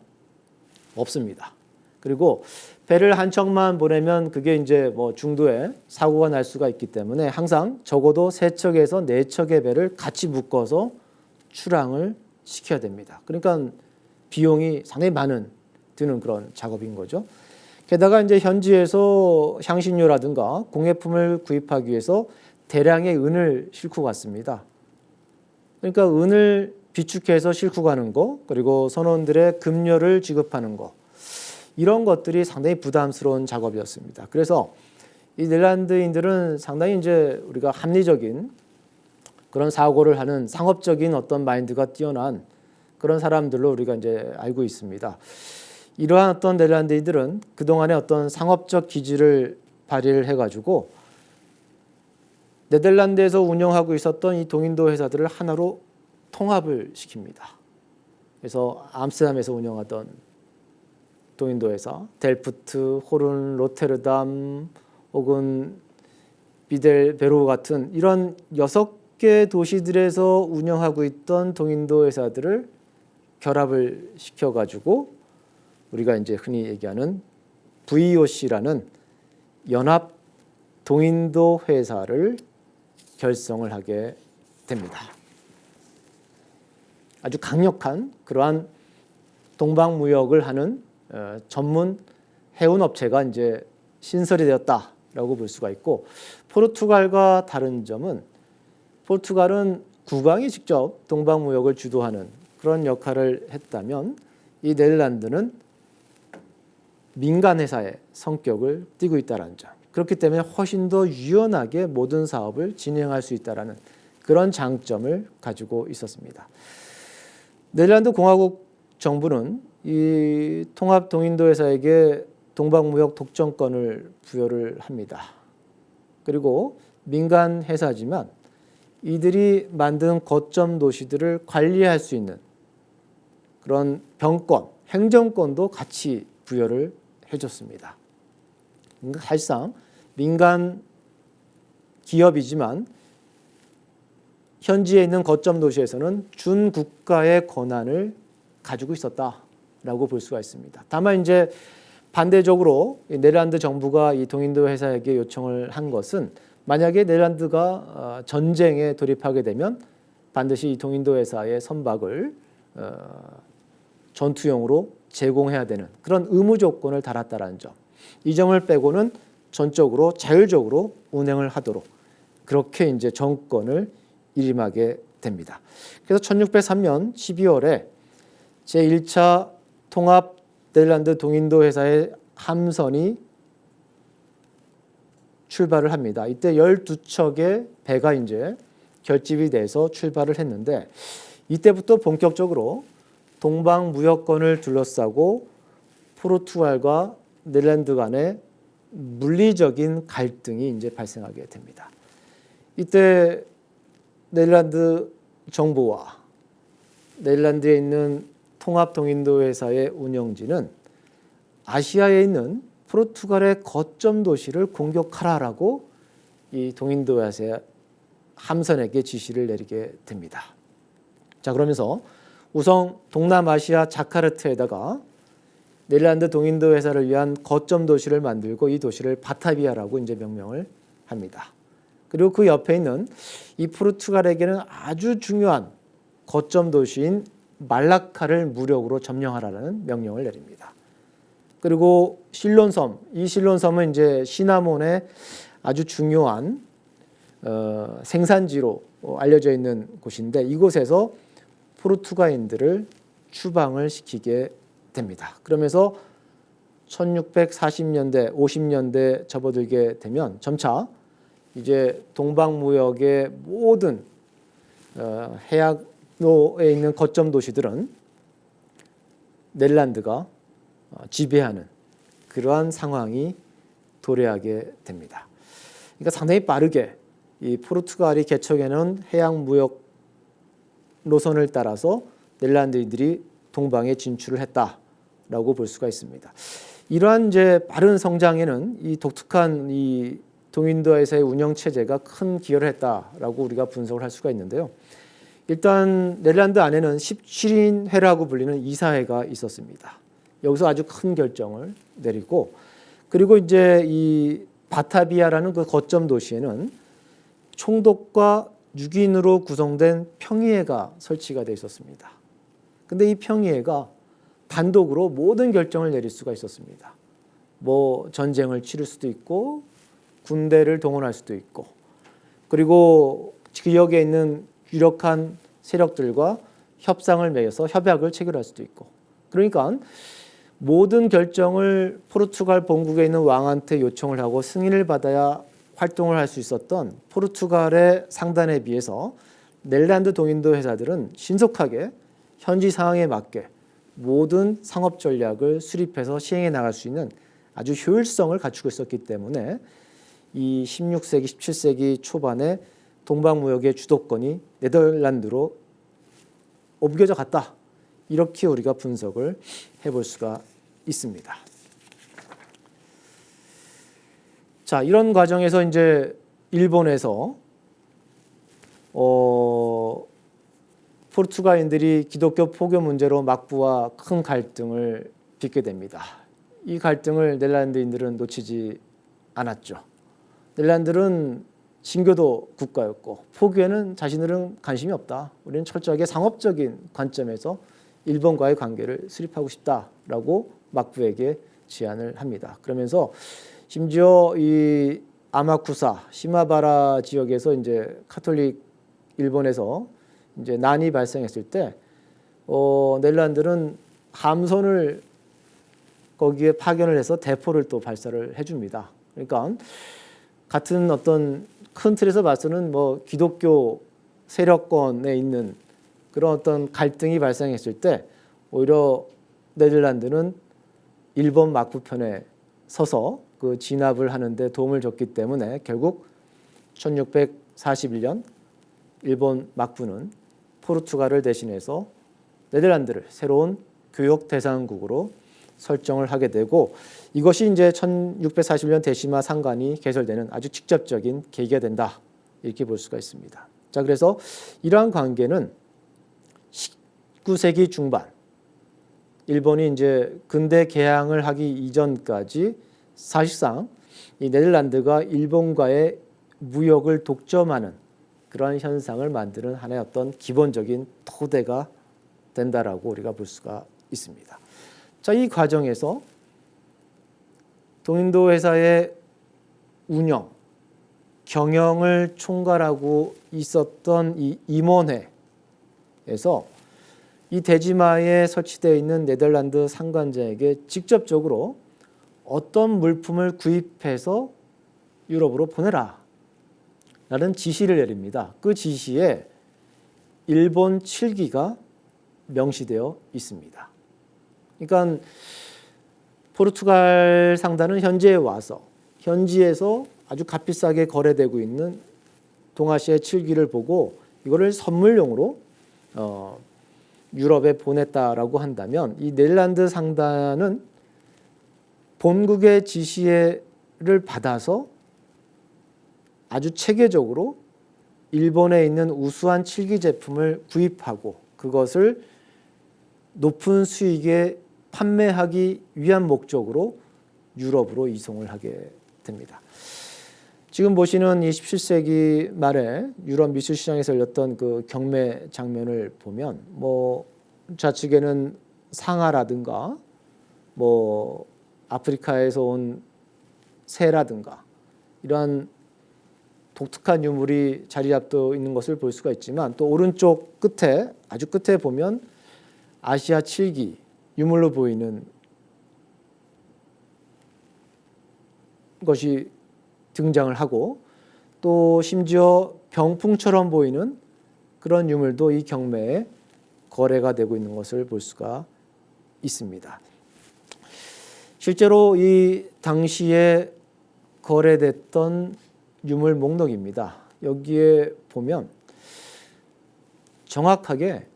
없습니다. 그리고 배를 한 척만 보내면 그게 이제 뭐 중도에 사고가 날 수가 있기 때문에 항상 적어도 3척에서 4척의 배를 같이 묶어서 출항을 시켜야 됩니다. 그러니까 비용이 상당히 드는 그런 작업인 거죠. 게다가 이제 현지에서 향신료라든가 공예품을 구입하기 위해서 대량의 은을 싣고 갔습니다. 그러니까 은을 비축해서 싣고 가는 거, 그리고 선원들의 급료를 지급하는 거, 이런 것들이 상당히 부담스러운 작업이었습니다. 그래서 이 네덜란드인들은 상당히 이제 우리가 합리적인 그런 사고를 하는 상업적인 어떤 마인드가 뛰어난 그런 사람들로 우리가 이제 알고 있습니다. 이러한 어떤 네덜란드인들은 그동안의 어떤 상업적 기질을 발휘를 해가지고 네덜란드에서 운영하고 있었던 이 동인도 회사들을 하나로 통합을 시킵니다. 그래서 암스테르담에서 운영하던 동인도 회사, 델프트, 호른, 로테르담 혹은 비델베로 같은 이런 6개 도시들에서 운영하고 있던 동인도 회사들을 결합을 시켜가지고 우리가 이제 흔히 얘기하는 VOC라는 연합 동인도 회사를 결성을 하게 됩니다. 아주 강력한 그러한 동방 무역을 하는 전문 해운 업체가 이제 신설이 되었다라고 볼 수가 있고, 포르투갈과 다른 점은 포르투갈은 국왕이 직접 동방 무역을 주도하는 그런 역할을 했다면 이 네덜란드는 민간 회사의 성격을 띠고 있다는 점. 그렇기 때문에 훨씬 더 유연하게 모든 사업을 진행할 수 있다는 그런 장점을 가지고 있었습니다. 네덜란드 공화국 정부는 이 통합 동인도 회사에게 동방무역 독점권을 부여를 합니다. 그리고 민간 회사지만 이들이 만든 거점 도시들을 관리할 수 있는 그런 병권, 행정권도 같이 부여를 해줬습니다. 그러니까 사실상 민간 기업이지만 현지에 있는 거점 도시에서는 준국가의 권한을 가지고 있었다라고 볼 수가 있습니다. 다만 이제 반대적으로 네덜란드 정부가 이 동인도 회사에게 요청을 한 것은 만약에 네덜란드가 전쟁에 돌입하게 되면 반드시 이 동인도 회사의 선박을 전투용으로 제공해야 되는 그런 의무 조건을 달았다라는 점. 이 점을 빼고는 전적으로 자율적으로 운행을 하도록 그렇게 이제 정권을 일임하게 됩니다. 그래서 1603년 12월에 제1차 통합 네덜란드 동인도 회사의 함선이 출발을 합니다. 이때 12척의 배가 이제 결집이 돼서 출발을 했는데, 이때부터 본격적으로 동방 무역권을 둘러싸고 포르투갈과 네덜란드 간의 물리적인 갈등이 이제 발생하게 됩니다. 이때 네덜란드 정부와 네덜란드에 있는 통합 동인도 회사의 운영진은 아시아에 있는 포르투갈의 거점 도시를 공격하라라고 이 동인도 회사의 함선에게 지시를 내리게 됩니다. 자, 그러면서 우선 동남아시아 자카르타에다가 네덜란드 동인도 회사를 위한 거점 도시를 만들고 이 도시를 바타비아라고 이제 명명을 합니다. 그리고 그 옆에 있는 이 포르투갈에게는 아주 중요한 거점 도시인 말라카를 무력으로 점령하라는 명령을 내립니다. 그리고 실론섬, 이 실론섬은 이제 시나몬의 아주 중요한 생산지로 알려져 있는 곳인데 이곳에서 포르투갈인들을 추방을 시키게 됩니다. 그러면서 1640년대, 50년대 접어들게 되면 점차 이제 동방무역의 모든 해안로에 있는 거점 도시들은 네덜란드가 지배하는 그러한 상황이 도래하게 됩니다. 그러니까 상당히 빠르게 이 포르투갈이 개척해놓은 해양 무역 노선을 따라서 네덜란드인들이 동방에 진출을 했다라고 볼 수가 있습니다. 이러한 이제 빠른 성장에는 이 독특한 이 동인도에서의 운영 체제가 큰 기여를 했다라고 우리가 분석을 할 수가 있는데요. 일단 네덜란드 안에는 17인회라고 불리는 이사회가 있었습니다. 여기서 아주 큰 결정을 내리고 그리고 이제 이 바타비아라는 그 거점 도시에는 총독과 6인으로 구성된 평의회가 설치가 되어 있었습니다. 근데 이 평의회가 단독으로 모든 결정을 내릴 수가 있었습니다. 뭐 전쟁을 치를 수도 있고 군대를 동원할 수도 있고 그리고 지역에 있는 유력한 세력들과 협상을 맺어서 협약을 체결할 수도 있고 그러니까 모든 결정을 포르투갈 본국에 있는 왕한테 요청을 하고 승인을 받아야 활동을 할 수 있었던 포르투갈의 상단에 비해서 네덜란드 동인도 회사들은 신속하게 현지 상황에 맞게 모든 상업 전략을 수립해서 시행해 나갈 수 있는 아주 효율성을 갖추고 있었기 때문에 이 16세기, 17세기 초반에 동방무역의 주도권이 네덜란드로 옮겨져 갔다. 이렇게 우리가 분석을 해볼 수가 있습니다. 자, 이런 과정에서 이제 일본에서 포르투갈인들이 기독교 포교 문제로 막부와 큰 갈등을 빚게 됩니다. 이 갈등을 네덜란드인들은 놓치지 않았죠. 네덜란드는 신교도 국가였고 포교에는 자신들은 관심이 없다. 우리는 철저하게 상업적인 관점에서 일본과의 관계를 수립하고 싶다라고 막부에게 제안을 합니다. 그러면서 심지어 이 아마쿠사, 시마바라 지역에서 이제 카톨릭 일본에서 이제 난이 발생했을 때 네덜란드는 함선을 거기에 파견을 해서 대포를 또 발사를 해줍니다. 그러니까 같은 어떤 큰 틀에서 봐서는 뭐 기독교 세력권에 있는 그런 어떤 갈등이 발생했을 때 오히려 네덜란드는 일본 막부편에 서서 그 진압을 하는데 도움을 줬기 때문에 결국 1641년 일본 막부는 포르투갈을 대신해서 네덜란드를 새로운 교역 대상국으로 설정을 하게 되고 이것이 이제 1641년 대시마 상관이 개설되는 아주 직접적인 계기가 된다. 이렇게 볼 수가 있습니다. 자, 그래서 이러한 관계는 19세기 중반 일본이 이제 근대 개항을 하기 이전까지 사실상 이 네덜란드가 일본과의 무역을 독점하는 그러한 현상을 만드는 하나의 어떤 기본적인 토대가 된다라고 우리가 볼 수가 있습니다. 자, 이 과정에서 동인도 회사의 운영, 경영을 총괄하고 있었던 이 임원회에서 이 대지마에 설치되어 있는 네덜란드 상관자에게 직접적으로 어떤 물품을 구입해서 유럽으로 보내라 라는 지시를 내립니다. 그 지시에 일본 7기가 명시되어 있습니다. 그러니까 포르투갈 상단은 현지에 와서 현지에서 아주 값비싸게 거래되고 있는 동아시아의 7기를 보고 이거를 선물용으로 유럽에 보냈다라고 한다면 이 네덜란드 상단은 본국의 지시를 받아서 아주 체계적으로 일본에 있는 우수한 7기 제품을 구입하고 그것을 높은 수익에 판매하기 위한 목적으로 유럽으로 이송을 하게 됩니다. 지금 보시는 이 17세기 말에 유럽 미술 시장에서 열렸던 그 경매 장면을 보면 뭐 좌측에는 상하라든가 뭐 아프리카에서 온 새라든가 이러한 독특한 유물이 자리 잡고 있는 것을 볼 수가 있지만, 또 오른쪽 끝에 아주 끝에 보면 아시아 칠기 유물로 보이는 것이 등장을 하고, 또 심지어 병풍처럼 보이는 그런 유물도 이 경매에 거래가 되고 있는 것을 볼 수가 있습니다. 실제로 이 당시에 거래됐던 유물 목록입니다. 여기에 보면 정확하게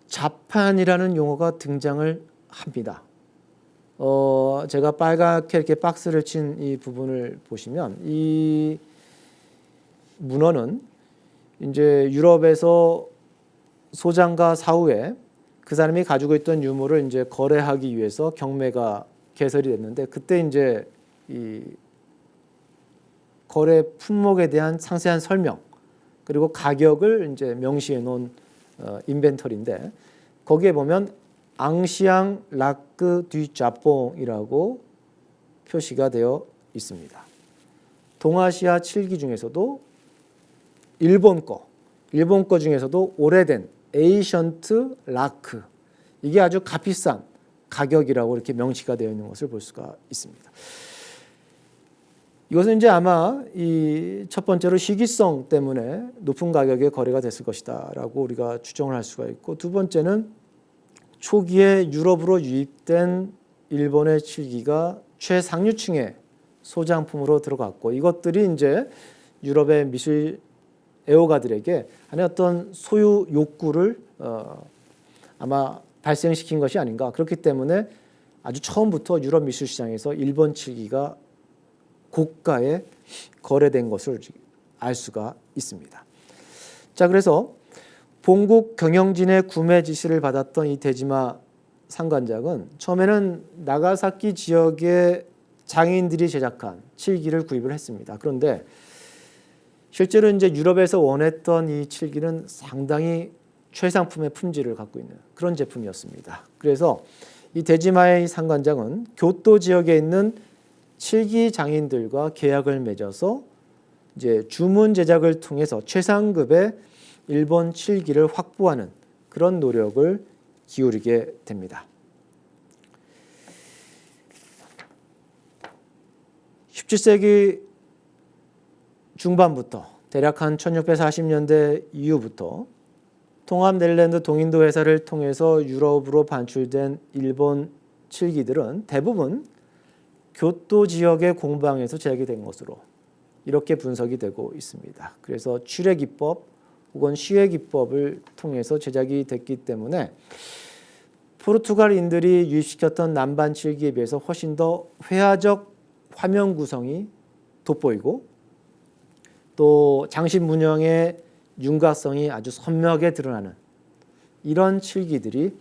자판이라는 용어가 등장을 합니다. 제가 빨갛게 이렇게 박스를 친 이 부분을 보시면, 이 문헌은 이제 유럽에서 소장과 사후에 그 사람이 가지고 있던 유물을 이제 거래하기 위해서 경매가 개설이 됐는데, 그때 이제 이 거래 품목에 대한 상세한 설명, 그리고 가격을 이제 명시해 놓은 인벤터리인데, 거기에 보면 앙시앙 라크 듀 자뽕이라고 표시가 되어 있습니다. 동아시아 칠기 중에서도 일본 거 중에서도 오래된 에이션트 라크, 이게 아주 값비싼 가격이라고 이렇게 명시가 되어 있는 것을 볼 수가 있습니다. 이것은 이제 아마 이 첫 번째로 시기성 때문에 높은 가격에 거래가 됐을 것이다라고 우리가 추정을 할 수가 있고, 두 번째는 초기에 유럽으로 유입된 일본의 칠기가 최상류층의 소장품으로 들어갔고, 이것들이 이제 유럽의 미술 애호가들에게 하나의 어떤 소유 욕구를 아마 발생시킨 것이 아닌가. 그렇기 때문에 아주 처음부터 유럽 미술 시장에서 일본 칠기가 고가에 거래된 것을 알 수가 있습니다. 자, 그래서 본국 경영진의 구매 지시를 받았던 이 데지마 상관작은 처음에는 나가사키 지역의 장인들이 제작한 칠기를 구입을 했습니다. 그런데 실제로 이제 유럽에서 원했던 이 칠기는 상당히 최상품의 품질을 갖고 있는 그런 제품이었습니다. 그래서 이 데지마의 이 상관장은 교토 지역에 있는 칠기 장인들과 계약을 맺어서 이제 주문 제작을 통해서 최상급의 일본 칠기를 확보하는 그런 노력을 기울이게 됩니다. 17세기 중반부터 대략 한 1640년대 이후부터 통합 네덜란드 동인도 회사를 통해서 유럽으로 반출된 일본 칠기들은 대부분 교토 지역의 공방에서 제작이 된 것으로 이렇게 분석이 되고 있습니다. 그래서 출해기법 혹은 시해기법을 통해서 제작이 됐기 때문에 포르투갈인들이 유입시켰던 남반 칠기에 비해서 훨씬 더 회화적 화면 구성이 돋보이고, 또 장식 문양의 윤곽성이 아주 선명하게 드러나는 이런 칠기들이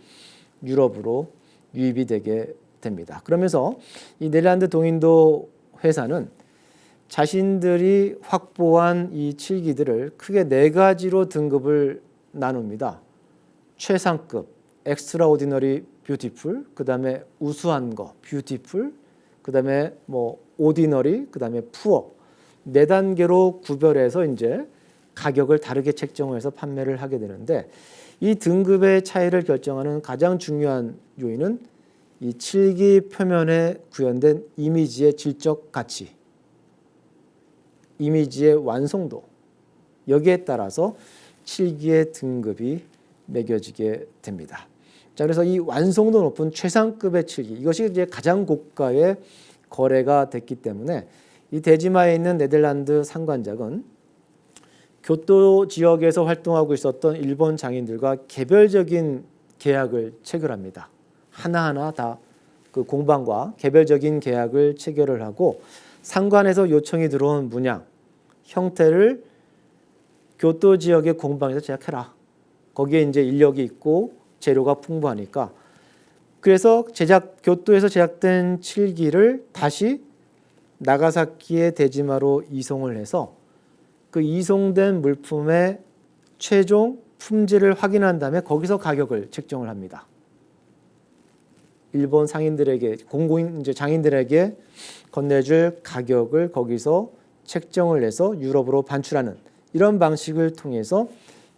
유럽으로 유입이 되게 됩니다. 그러면서 이 네덜란드 동인도 회사는 자신들이 확보한 이 칠기들을 크게 네 가지로 등급을 나눕니다. 최상급, 엑스트라오디너리 뷰티풀, 그 다음에 우수한 거, 뷰티풀, 그 다음에 뭐 오디너리, 그 다음에 푸어, 네 단계로 구별해서 이제 가격을 다르게 책정해서 판매를 하게 되는데, 이 등급의 차이를 결정하는 가장 중요한 요인은 이 칠기 표면에 구현된 이미지의 질적 가치, 이미지의 완성도, 여기에 따라서 칠기의 등급이 매겨지게 됩니다. 자, 그래서 이 완성도 높은 최상급의 칠기, 이것이 이제 가장 고가의 거래가 됐기 때문에 이 데지마에 있는 네덜란드 상관작은 교토 지역에서 활동하고 있었던 일본 장인들과 개별적인 계약을 체결합니다. 하나하나 다 그 공방과 개별적인 계약을 체결을 하고, 상관에서 요청이 들어온 문양, 형태를 교토 지역의 공방에서 제작해라. 거기에 이제 인력이 있고 재료가 풍부하니까, 그래서 교토에서 제작된 칠기를 다시 나가사키의 데지마로 이송을 해서 그 이송된 물품의 최종 품질을 확인한 다음에 거기서 가격을 책정을 합니다. 일본 상인들에게 공고인 이제 장인들에게 건네줄 가격을 거기서 책정을 해서 유럽으로 반출하는 이런 방식을 통해서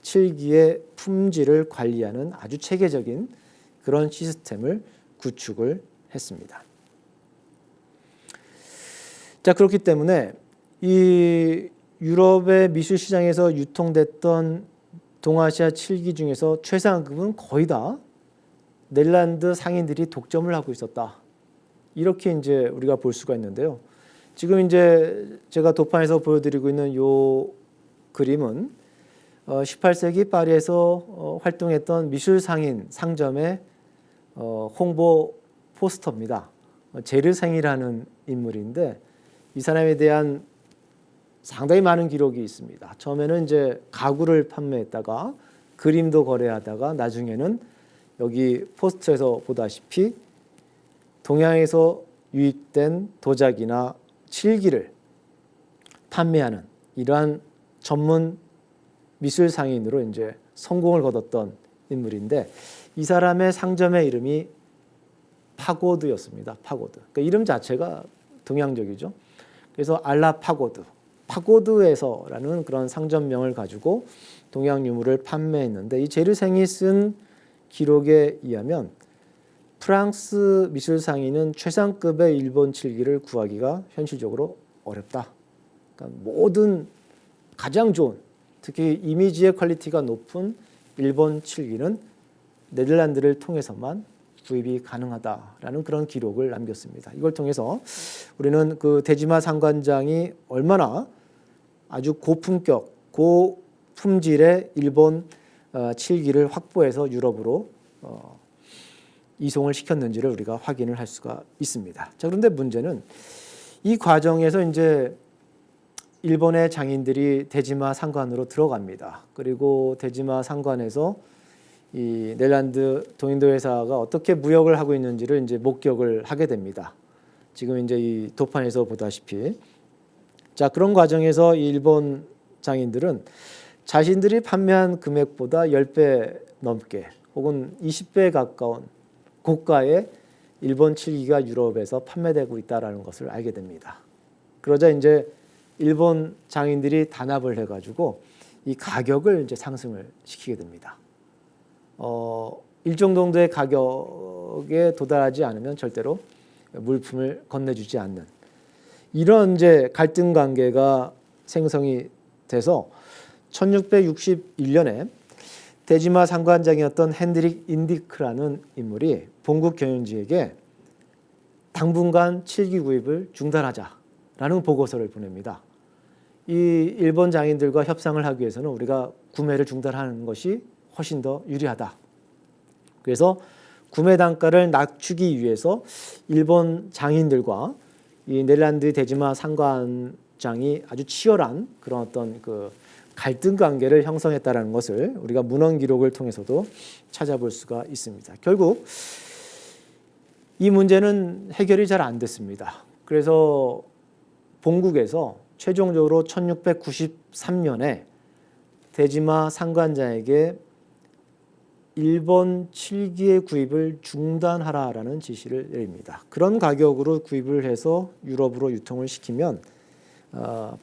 칠기의 품질을 관리하는 아주 체계적인 그런 시스템을 구축을 했습니다. 자, 그렇기 때문에 이 유럽의 미술 시장에서 유통됐던 동아시아 칠기 중에서 최상급은 거의 다 네덜란드 상인들이 독점을 하고 있었다. 이렇게 이제 우리가 볼 수가 있는데요. 지금 이제 제가 도판에서 보여드리고 있는 요 그림은 18세기 파리에서 활동했던 미술 상인 상점의 홍보 포스터입니다. 제르생이라는 인물인데 이 사람에 대한 상당히 많은 기록이 있습니다. 처음에는 이제 가구를 판매했다가 그림도 거래하다가 나중에는 여기 포스터에서 보다시피 동양에서 유입된 도자기나 칠기를 판매하는 이러한 전문 미술 상인으로 이제 성공을 거뒀던 인물인데 이 사람의 상점의 이름이 파고드였습니다. 파고드. 그러니까 이름 자체가 동양적이죠. 그래서 알라 파고드, 파고드에서라는 그런 상점명을 가지고 동양 유물을 판매했는데 이 제르생이 쓴 기록에 의하면 프랑스 미술 상인은 최상급의 일본 칠기를 구하기가 현실적으로 어렵다. 그러니까 모든 가장 좋은 특히 이미지의 퀄리티가 높은 일본 칠기는 네덜란드를 통해서만 구입이 가능하다라는 그런 기록을 남겼습니다. 이걸 통해서 우리는 그 대지마 상관장이 얼마나 아주 고품격, 고품질의 일본 칠기를 확보해서 유럽으로 이송을 시켰는지를 우리가 확인을 할 수가 있습니다. 자, 그런데 문제는 이 과정에서 이제 일본의 장인들이 대지마 상관으로 들어갑니다. 그리고 대지마 상관에서 이 네덜란드 동인도 회사가 어떻게 무역을 하고 있는지를 이제 목격을 하게 됩니다. 지금 이제 이 도판에서 보다시피 자, 그런 과정에서 이 일본 장인들은 자신들이 판매한 금액보다 10배 넘게 혹은 20배에 가까운 고가의 일본 칠기가 유럽에서 판매되고 있다라는 것을 알게 됩니다. 그러자 이제 일본 장인들이 단합을 해가지고 이 가격을 이제 상승을 시키게 됩니다. 일정 정도의 가격에 도달하지 않으면 절대로 물품을 건네주지 않는 이런 이제 갈등 관계가 생성이 돼서 1661년에 대지마 상관장이었던 핸드릭 인디크라는 인물이 본국 경영지에게 당분간 칠기 구입을 중단하자라는 보고서를 보냅니다. 이 일본 장인들과 협상을 하기 위해서는 우리가 구매를 중단하는 것이 훨씬 더 유리하다. 그래서 구매 단가를 낮추기 위해서 일본 장인들과 이 네덜란드 대지마 상관장이 아주 치열한 그런 어떤 그 갈등 관계를 형성했다라는 것을 우리가 문헌 기록을 통해서도 찾아볼 수가 있습니다. 결국 이 문제는 해결이 잘 안 됐습니다. 그래서 본국에서 최종적으로 1693년에 대지마 상관장에게 일본 칠기의 구입을 중단하라라는 지시를 내립니다. 그런 가격으로 구입을 해서 유럽으로 유통을 시키면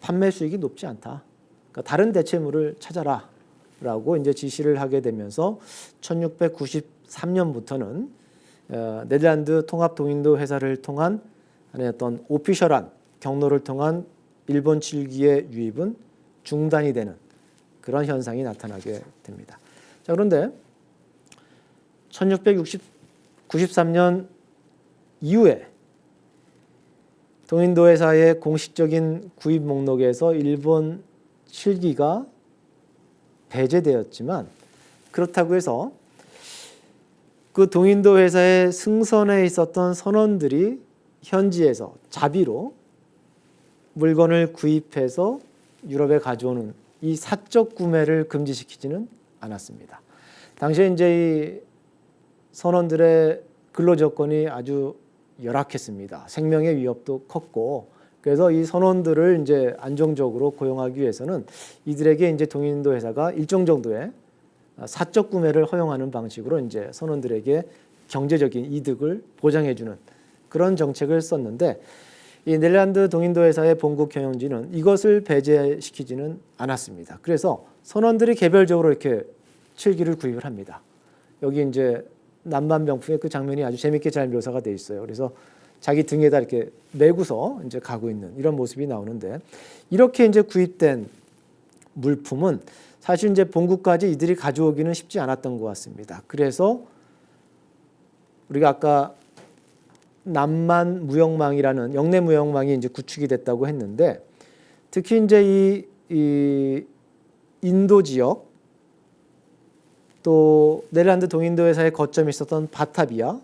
판매 수익이 높지 않다. 그러니까 다른 대체물을 찾아라라고 이제 지시를 하게 되면서 1693년부터는 네덜란드 통합 동인도 회사를 통한 어떤 오피셜한 경로를 통한 일본 칠기의 유입은 중단이 되는 그런 현상이 나타나게 됩니다. 자, 그런데 1693년 이후에 동인도 회사의 공식적인 구입 목록에서 일본 칠기가 배제되었지만 그렇다고 해서 그 동인도 회사의 승선에 있었던 선원들이 현지에서 자비로 물건을 구입해서 유럽에 가져오는 이 사적 구매를 금지시키지는 않았습니다. 당시에 이제 이 선원들의 근로 조건이 아주 열악했습니다. 생명의 위협도 컸고, 그래서 이 선원들을 이제 안정적으로 고용하기 위해서는 이들에게 이제 동인도 회사가 일정 정도의 사적 구매를 허용하는 방식으로 이제 선원들에게 경제적인 이득을 보장해주는 그런 정책을 썼는데 이 네덜란드 동인도 회사의 본국 경영진은 이것을 배제시키지는 않았습니다. 그래서 선원들이 개별적으로 이렇게 칠기를 구입을 합니다. 여기 이제 남반병풍의 그 장면이 아주 재밌게 잘 묘사가 돼 있어요. 그래서 자기 등에다 이렇게 메고서 이제 가고 있는 이런 모습이 나오는데 이렇게 이제 구입된 물품은 사실 이제 본국까지 이들이 가져오기는 쉽지 않았던 것 같습니다. 그래서 우리가 아까 남만 무역망이라는 영내 무역망이 이제 구축이 됐다고 했는데 특히 이제 이 인도 지역 또 네덜란드 동인도 회사의 거점이 있었던 바타비아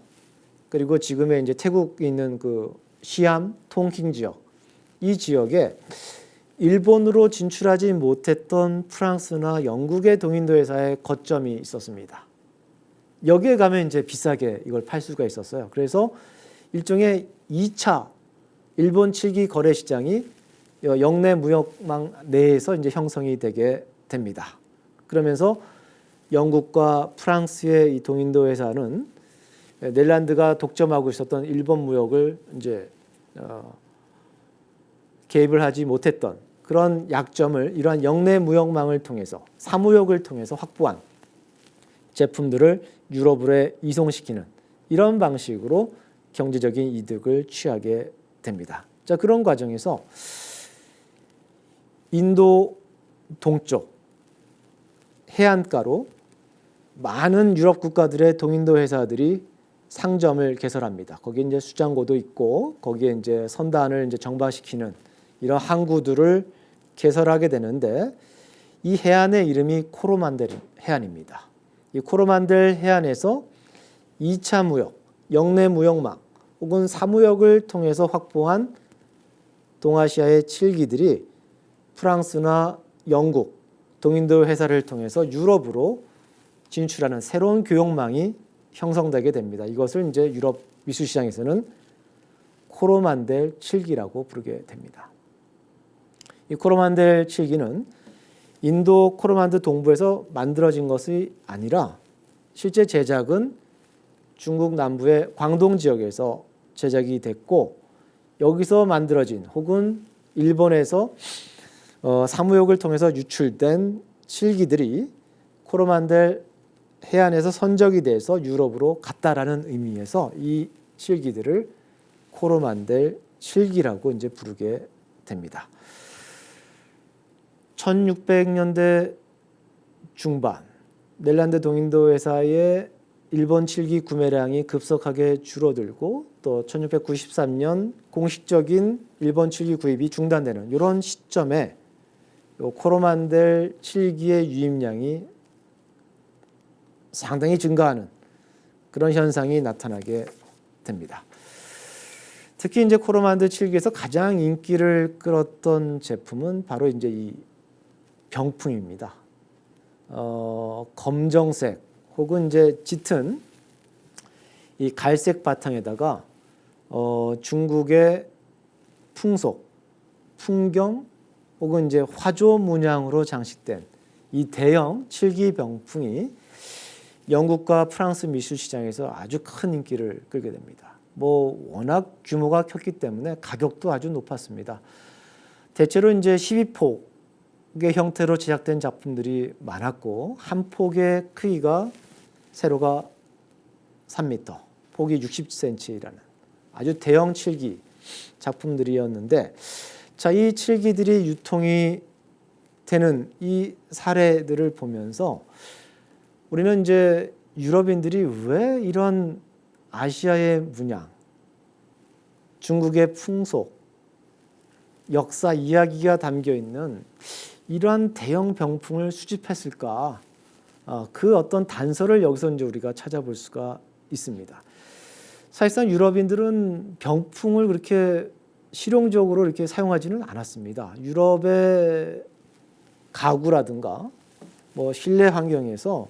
그리고 지금의 이제 태국에 있는 그 시암 통킹 지역 이 지역에 일본으로 진출하지 못했던 프랑스나 영국의 동인도 회사의 거점이 있었습니다. 여기에 가면 이제 비싸게 이걸 팔 수가 있었어요. 그래서 일종의 2차 일본 칠기 거래 시장이 영내 무역망 내에서 이제 형성이 되게 됩니다. 그러면서 영국과 프랑스의 이 동인도 회사는 네덜란드가 독점하고 있었던 일본 무역을 이제 개입을 하지 못했던 그런 약점을 이러한 영내 무역망을 통해서 사무역을 통해서 확보한 제품들을 유럽으로 이송시키는 이런 방식으로 경제적인 이득을 취하게 됩니다. 자, 그런 과정에서 인도 동쪽 해안가로 많은 유럽 국가들의 동인도 회사들이 상점을 개설합니다. 거기에 이제 수장고도 있고 거기에 이제 선단을 이제 정박시키는 이런 항구들을 개설하게 되는데 이 해안의 이름이 코로만델 해안입니다. 이 코로만델 해안에서 2차 무역, 영내 무역망 혹은 사무역을 통해서 확보한 동아시아의 칠기들이 프랑스나 영국, 동인도 회사를 통해서 유럽으로 진출하는 새로운 교역망이 형성되게 됩니다. 이것을 이제 유럽 미술시장에서는 코로만델 칠기라고 부르게 됩니다. 이 코로만델 칠기는 인도 코로만드 동부에서 만들어진 것이 아니라 실제 제작은 중국 남부의 광동 지역에서 제작이 됐고 여기서 만들어진 혹은 일본에서 사무역을 통해서 유출된 칠기들이 코로만델 해안에서 선적이 돼서 유럽으로 갔다라는 의미에서 이 칠기들을 코로만델 칠기라고 이제 부르게 됩니다. 1600년대 중반 네덜란드 동인도 회사의 일본 칠기 구매량이 급속하게 줄어들고 또 1693년 공식적인 일본 칠기 구입이 중단되는 이런 시점에 코로만델 칠기의 유입량이 상당히 증가하는 그런 현상이 나타나게 됩니다. 특히 이제 코로만델 칠기에서 가장 인기를 끌었던 제품은 바로 이제 이 병풍입니다. 검정색 혹은 이제 짙은 이 갈색 바탕에다가 중국의 풍속, 풍경 혹은 이제 화조 문양으로 장식된 이 대형 칠기 병풍이 영국과 프랑스 미술 시장에서 아주 큰 인기를 끌게 됩니다. 뭐 워낙 규모가 컸기 때문에 가격도 아주 높았습니다. 대체로 이제 12폭의 형태로 제작된 작품들이 많았고 한 폭의 크기가 세로가 3m, 폭이 60cm라는 아주 대형 칠기 작품들이었는데 자, 이 칠기들이 유통이 되는 이 사례들을 보면서 우리는 이제 유럽인들이 왜 이런 아시아의 문양, 중국의 풍속, 역사 이야기가 담겨 있는 이러한 대형 병풍을 수집했을까? 그 어떤 단서를 여기서 이제 우리가 찾아볼 수가 있습니다. 사실상 유럽인들은 병풍을 그렇게 실용적으로 이렇게 사용하지는 않았습니다. 유럽의 가구라든가 뭐 실내 환경에서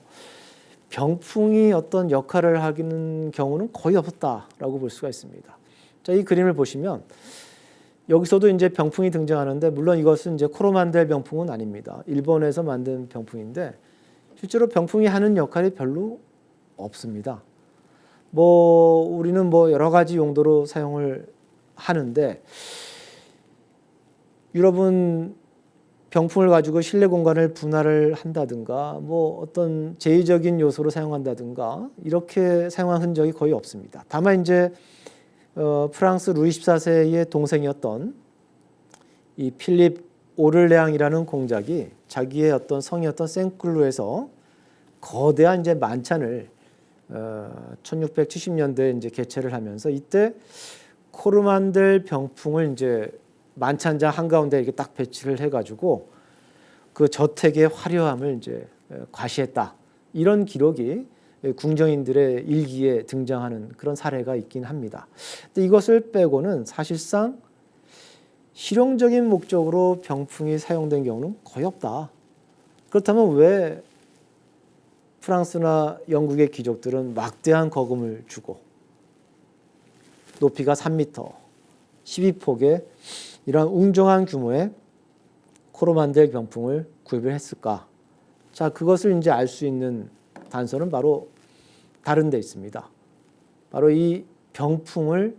병풍이 어떤 역할을 하는 경우는 거의 없었다라고 볼 수가 있습니다. 자, 이 그림을 보시면 여기서도 이제 병풍이 등장하는데 물론 이것은 이제 코로만델 병풍은 아닙니다. 일본에서 만든 병풍인데 실제로 병풍이 하는 역할이 별로 없습니다. 우리는 여러 가지 용도로 사용을 하는데, 유럽은 병풍을 가지고 실내 공간을 분할을 한다든가 어떤 제의적인 요소로 사용한다든가 이렇게 사용한 흔적이 거의 없습니다. 다만 이제 프랑스 루이 14세의 동생이었던 이 필립 오를레앙이라는 공작이 자기의 어떤 성이었던 생클루에서 거대한 이제 만찬을 1670년대에 이제 개최를 하면서, 이때 코르만델 병풍을 이제 만찬장 한가운데 이렇게 딱 배치를 해가지고 그 저택의 화려함을 이제 과시했다. 이런 기록이 궁정인들의 일기에 등장하는 그런 사례가 있긴 합니다. 근데 이것을 빼고는 사실상 실용적인 목적으로 병풍이 사용된 경우는 거의 없다. 그렇다면 왜 프랑스나 영국의 귀족들은 막대한 거금을 주고 높이가 3m, 12폭의 이러한 웅장한 규모의 코르만델 병풍을 구입을 했을까? 자, 그것을 이제 알 수 있는 단서는 바로 다른 데 있습니다. 바로 이 병풍을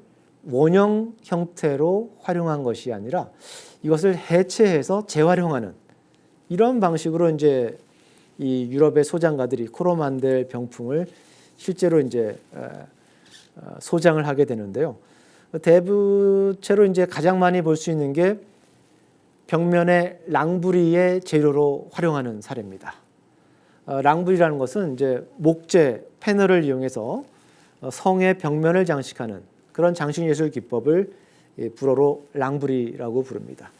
원형 형태로 활용한 것이 아니라 이것을 해체해서 재활용하는 이런 방식으로 이제 이 유럽의 소장가들이 코르만델 병풍을 실제로 이제 소장을 하게 되는데요. 대부채로 이제 가장 많이 볼 수 있는 게 벽면에 랑브리의 재료로 활용하는 사례입니다. 랑브리라는 것은 이제 목재 패널을 이용해서 성의 벽면을 장식하는 그런 장식 예술 기법을 불어로 랑브리라고 부릅니다.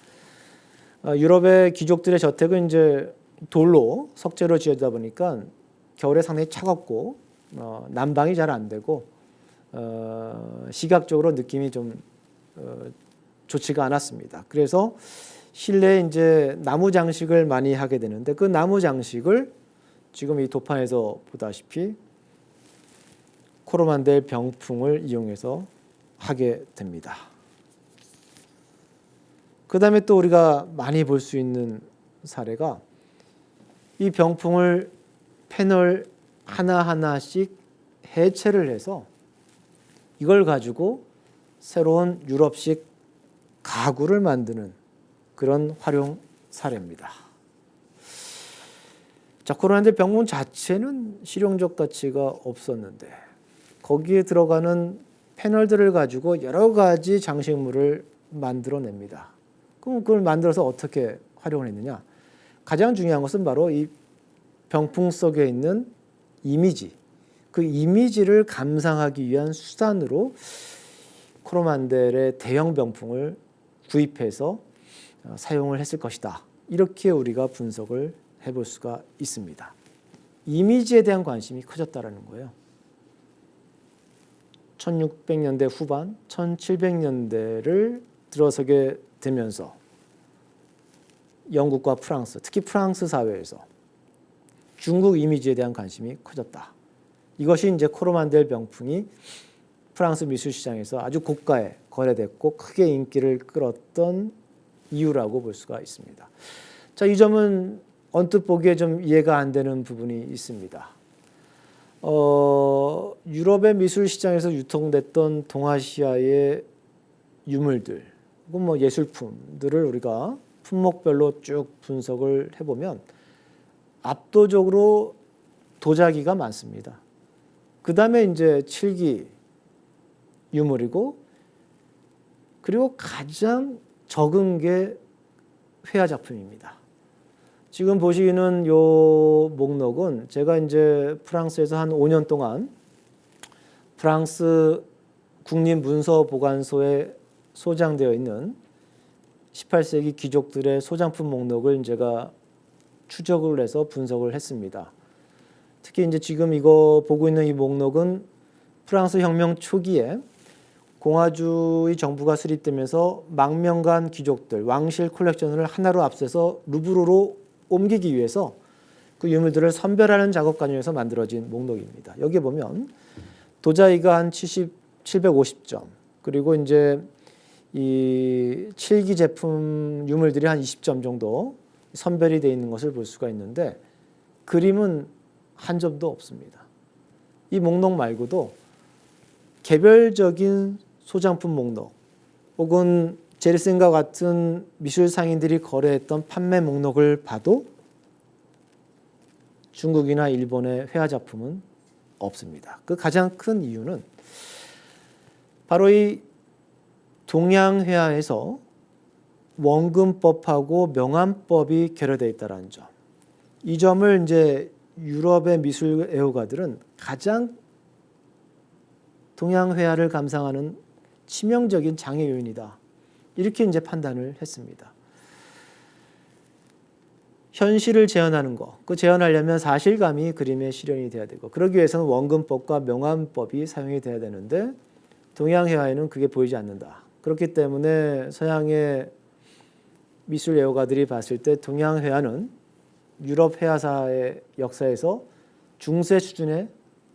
유럽의 귀족들의 저택은 이제 돌로 석재로 지어지다 보니까 겨울에 상당히 차갑고 난방이 잘 안 되고 시각적으로 느낌이 좀 좋지가 않았습니다. 그래서 실내에 이제 나무 장식을 많이 하게 되는데, 그 나무 장식을 지금 이 도판에서 보다시피 코르만델 병풍을 이용해서 하게 됩니다. 그 다음에 또 우리가 많이 볼 수 있는 사례가 이 병풍을 패널 하나하나씩 해체를 해서 이걸 가지고 새로운 유럽식 가구를 만드는 그런 활용 사례입니다. 자, 코르만델 병풍 자체는 실용적 가치가 없었는데 거기에 들어가는 패널들을 가지고 여러 가지 장식물을 만들어냅니다. 그럼 그걸 만들어서 어떻게 활용을 했느냐? 가장 중요한 것은 바로 이 병풍 속에 있는 이미지, 그 이미지를 감상하기 위한 수단으로 코르만델의 대형 병풍을 구입해서 사용을 했을 것이다. 이렇게 우리가 분석을 해볼 수가 있습니다. 이미지에 대한 관심이 커졌다는 거예요. 1600년대 후반, 1700년대를 들어서게 되면서 영국과 프랑스, 특히 프랑스 사회에서 중국 이미지에 대한 관심이 커졌다. 이것이 이제 코르만델 병풍이 프랑스 미술 시장에서 아주 고가에 거래됐고 크게 인기를 끌었던 이유라고 볼 수가 있습니다. 자, 이 점은 언뜻 보기에 좀 이해가 안 되는 부분이 있습니다. 유럽의 미술 시장에서 유통됐던 동아시아의 유물들, 혹은 예술품들을 우리가 품목별로 쭉 분석을 해보면 압도적으로 도자기가 많습니다. 그 다음에 이제 칠기 유물이고, 그리고 가장 적은 게 회화 작품입니다. 지금 보시는 요 목록은 제가 이제 프랑스에서 한 5년 동안 프랑스 국립문서보관소에 소장되어 있는 18세기 귀족들의 소장품 목록을 제가 추적을 해서 분석을 했습니다. 특히 이제 지금 이거 보고 있는 이 목록은 프랑스 혁명 초기에 공화주의 정부가 수립되면서 망명간 귀족들 왕실 컬렉션을 하나로 합쳐서 루브르로 옮기기 위해서 그 유물들을 선별하는 작업 과정에서 만들어진 목록입니다. 여기 보면 도자기가 한 750점, 그리고 이제 이 칠기 제품 유물들이 한 20점 정도 선별이 되어 있는 것을 볼 수가 있는데, 그림은 한 점도 없습니다. 이 목록 말고도 개별적인 소장품 목록 혹은 제르센과 같은 미술 상인들이 거래했던 판매 목록을 봐도 중국이나 일본의 회화 작품은 없습니다. 그 가장 큰 이유는 바로 이 동양 회화에서 원근법하고 명암법이 결여되어 있다는 점. 이 점을 이제 유럽의 미술 애호가들은 가장 동양 회화를 감상하는 치명적인 장애 요인이다. 이렇게 이제 판단을 했습니다. 현실을 재현하는 거, 그 재현하려면 사실감이 그림에 실현이 돼야 되고, 그러기 위해서는 원근법과 명암법이 사용이 돼야 되는데 동양 회화에는 그게 보이지 않는다. 그렇기 때문에 서양의 미술 애호가들이 봤을 때 동양 회화는 유럽 회화사의 역사에서 중세 수준에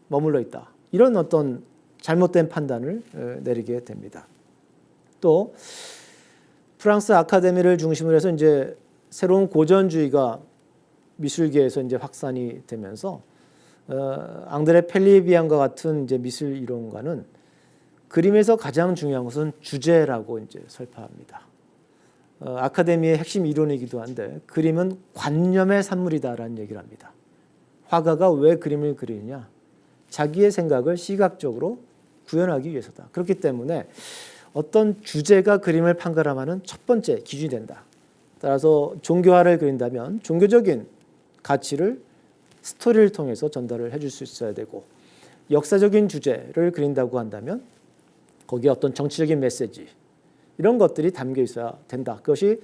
머물러 있다. 이런 어떤 잘못된 판단을 내리게 됩니다. 또 프랑스 아카데미를 중심으로 해서 이제 새로운 고전주의가 미술계에서 이제 확산이 되면서 앙드레 펠리비안과 같은 이제 미술 이론가는 그림에서 가장 중요한 것은 주제라고 이제 설파합니다. 아카데미의 핵심 이론이기도 한데 그림은 관념의 산물이다라는 얘기를 합니다. 화가가 왜 그림을 그리느냐? 자기의 생각을 시각적으로 구현하기 위해서다. 그렇기 때문에 어떤 주제가 그림을 판가름하는 첫 번째 기준이 된다. 따라서 종교화를 그린다면 종교적인 가치를 스토리를 통해서 전달을 해줄 수 있어야 되고, 역사적인 주제를 그린다고 한다면 거기에 어떤 정치적인 메시지 이런 것들이 담겨 있어야 된다. 그것이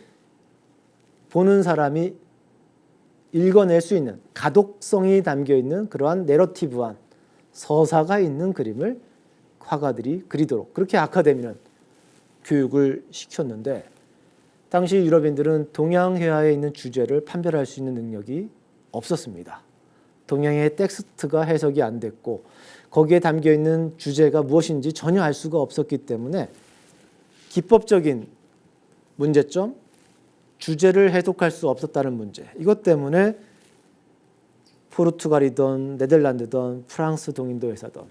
보는 사람이 읽어낼 수 있는 가독성이 담겨 있는 그러한 내러티브한 서사가 있는 그림을 화가들이 그리도록 그렇게 아카데미는 교육을 시켰는데, 당시 유럽인들은 동양 회화에 있는 주제를 판별할 수 있는 능력이 없었습니다. 동양의 텍스트가 해석이 안 됐고 거기에 담겨 있는 주제가 무엇인지 전혀 알 수가 없었기 때문에 기법적인 문제점, 주제를 해독할 수 없었다는 문제, 이것 때문에 포르투갈이든 네덜란드든 프랑스 동인도 회사든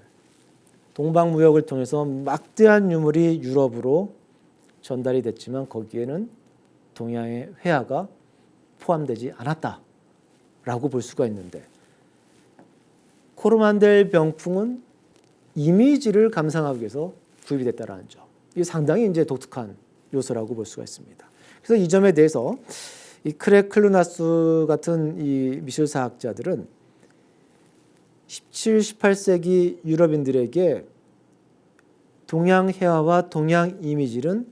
동방무역을 통해서 막대한 유물이 유럽으로 전달이 됐지만 거기에는 동양의 회화가 포함되지 않았다라고 볼 수가 있는데, 코르만델 병풍은 이미지를 감상하기 위해서 구입이 됐다라는 점, 이게 상당히 이제 독특한 요소라고 볼 수가 있습니다. 그래서 이 점에 대해서 이 크레 클루나스 같은 이 미술사학자들은 17, 18세기 유럽인들에게 동양 회화와 동양 이미지는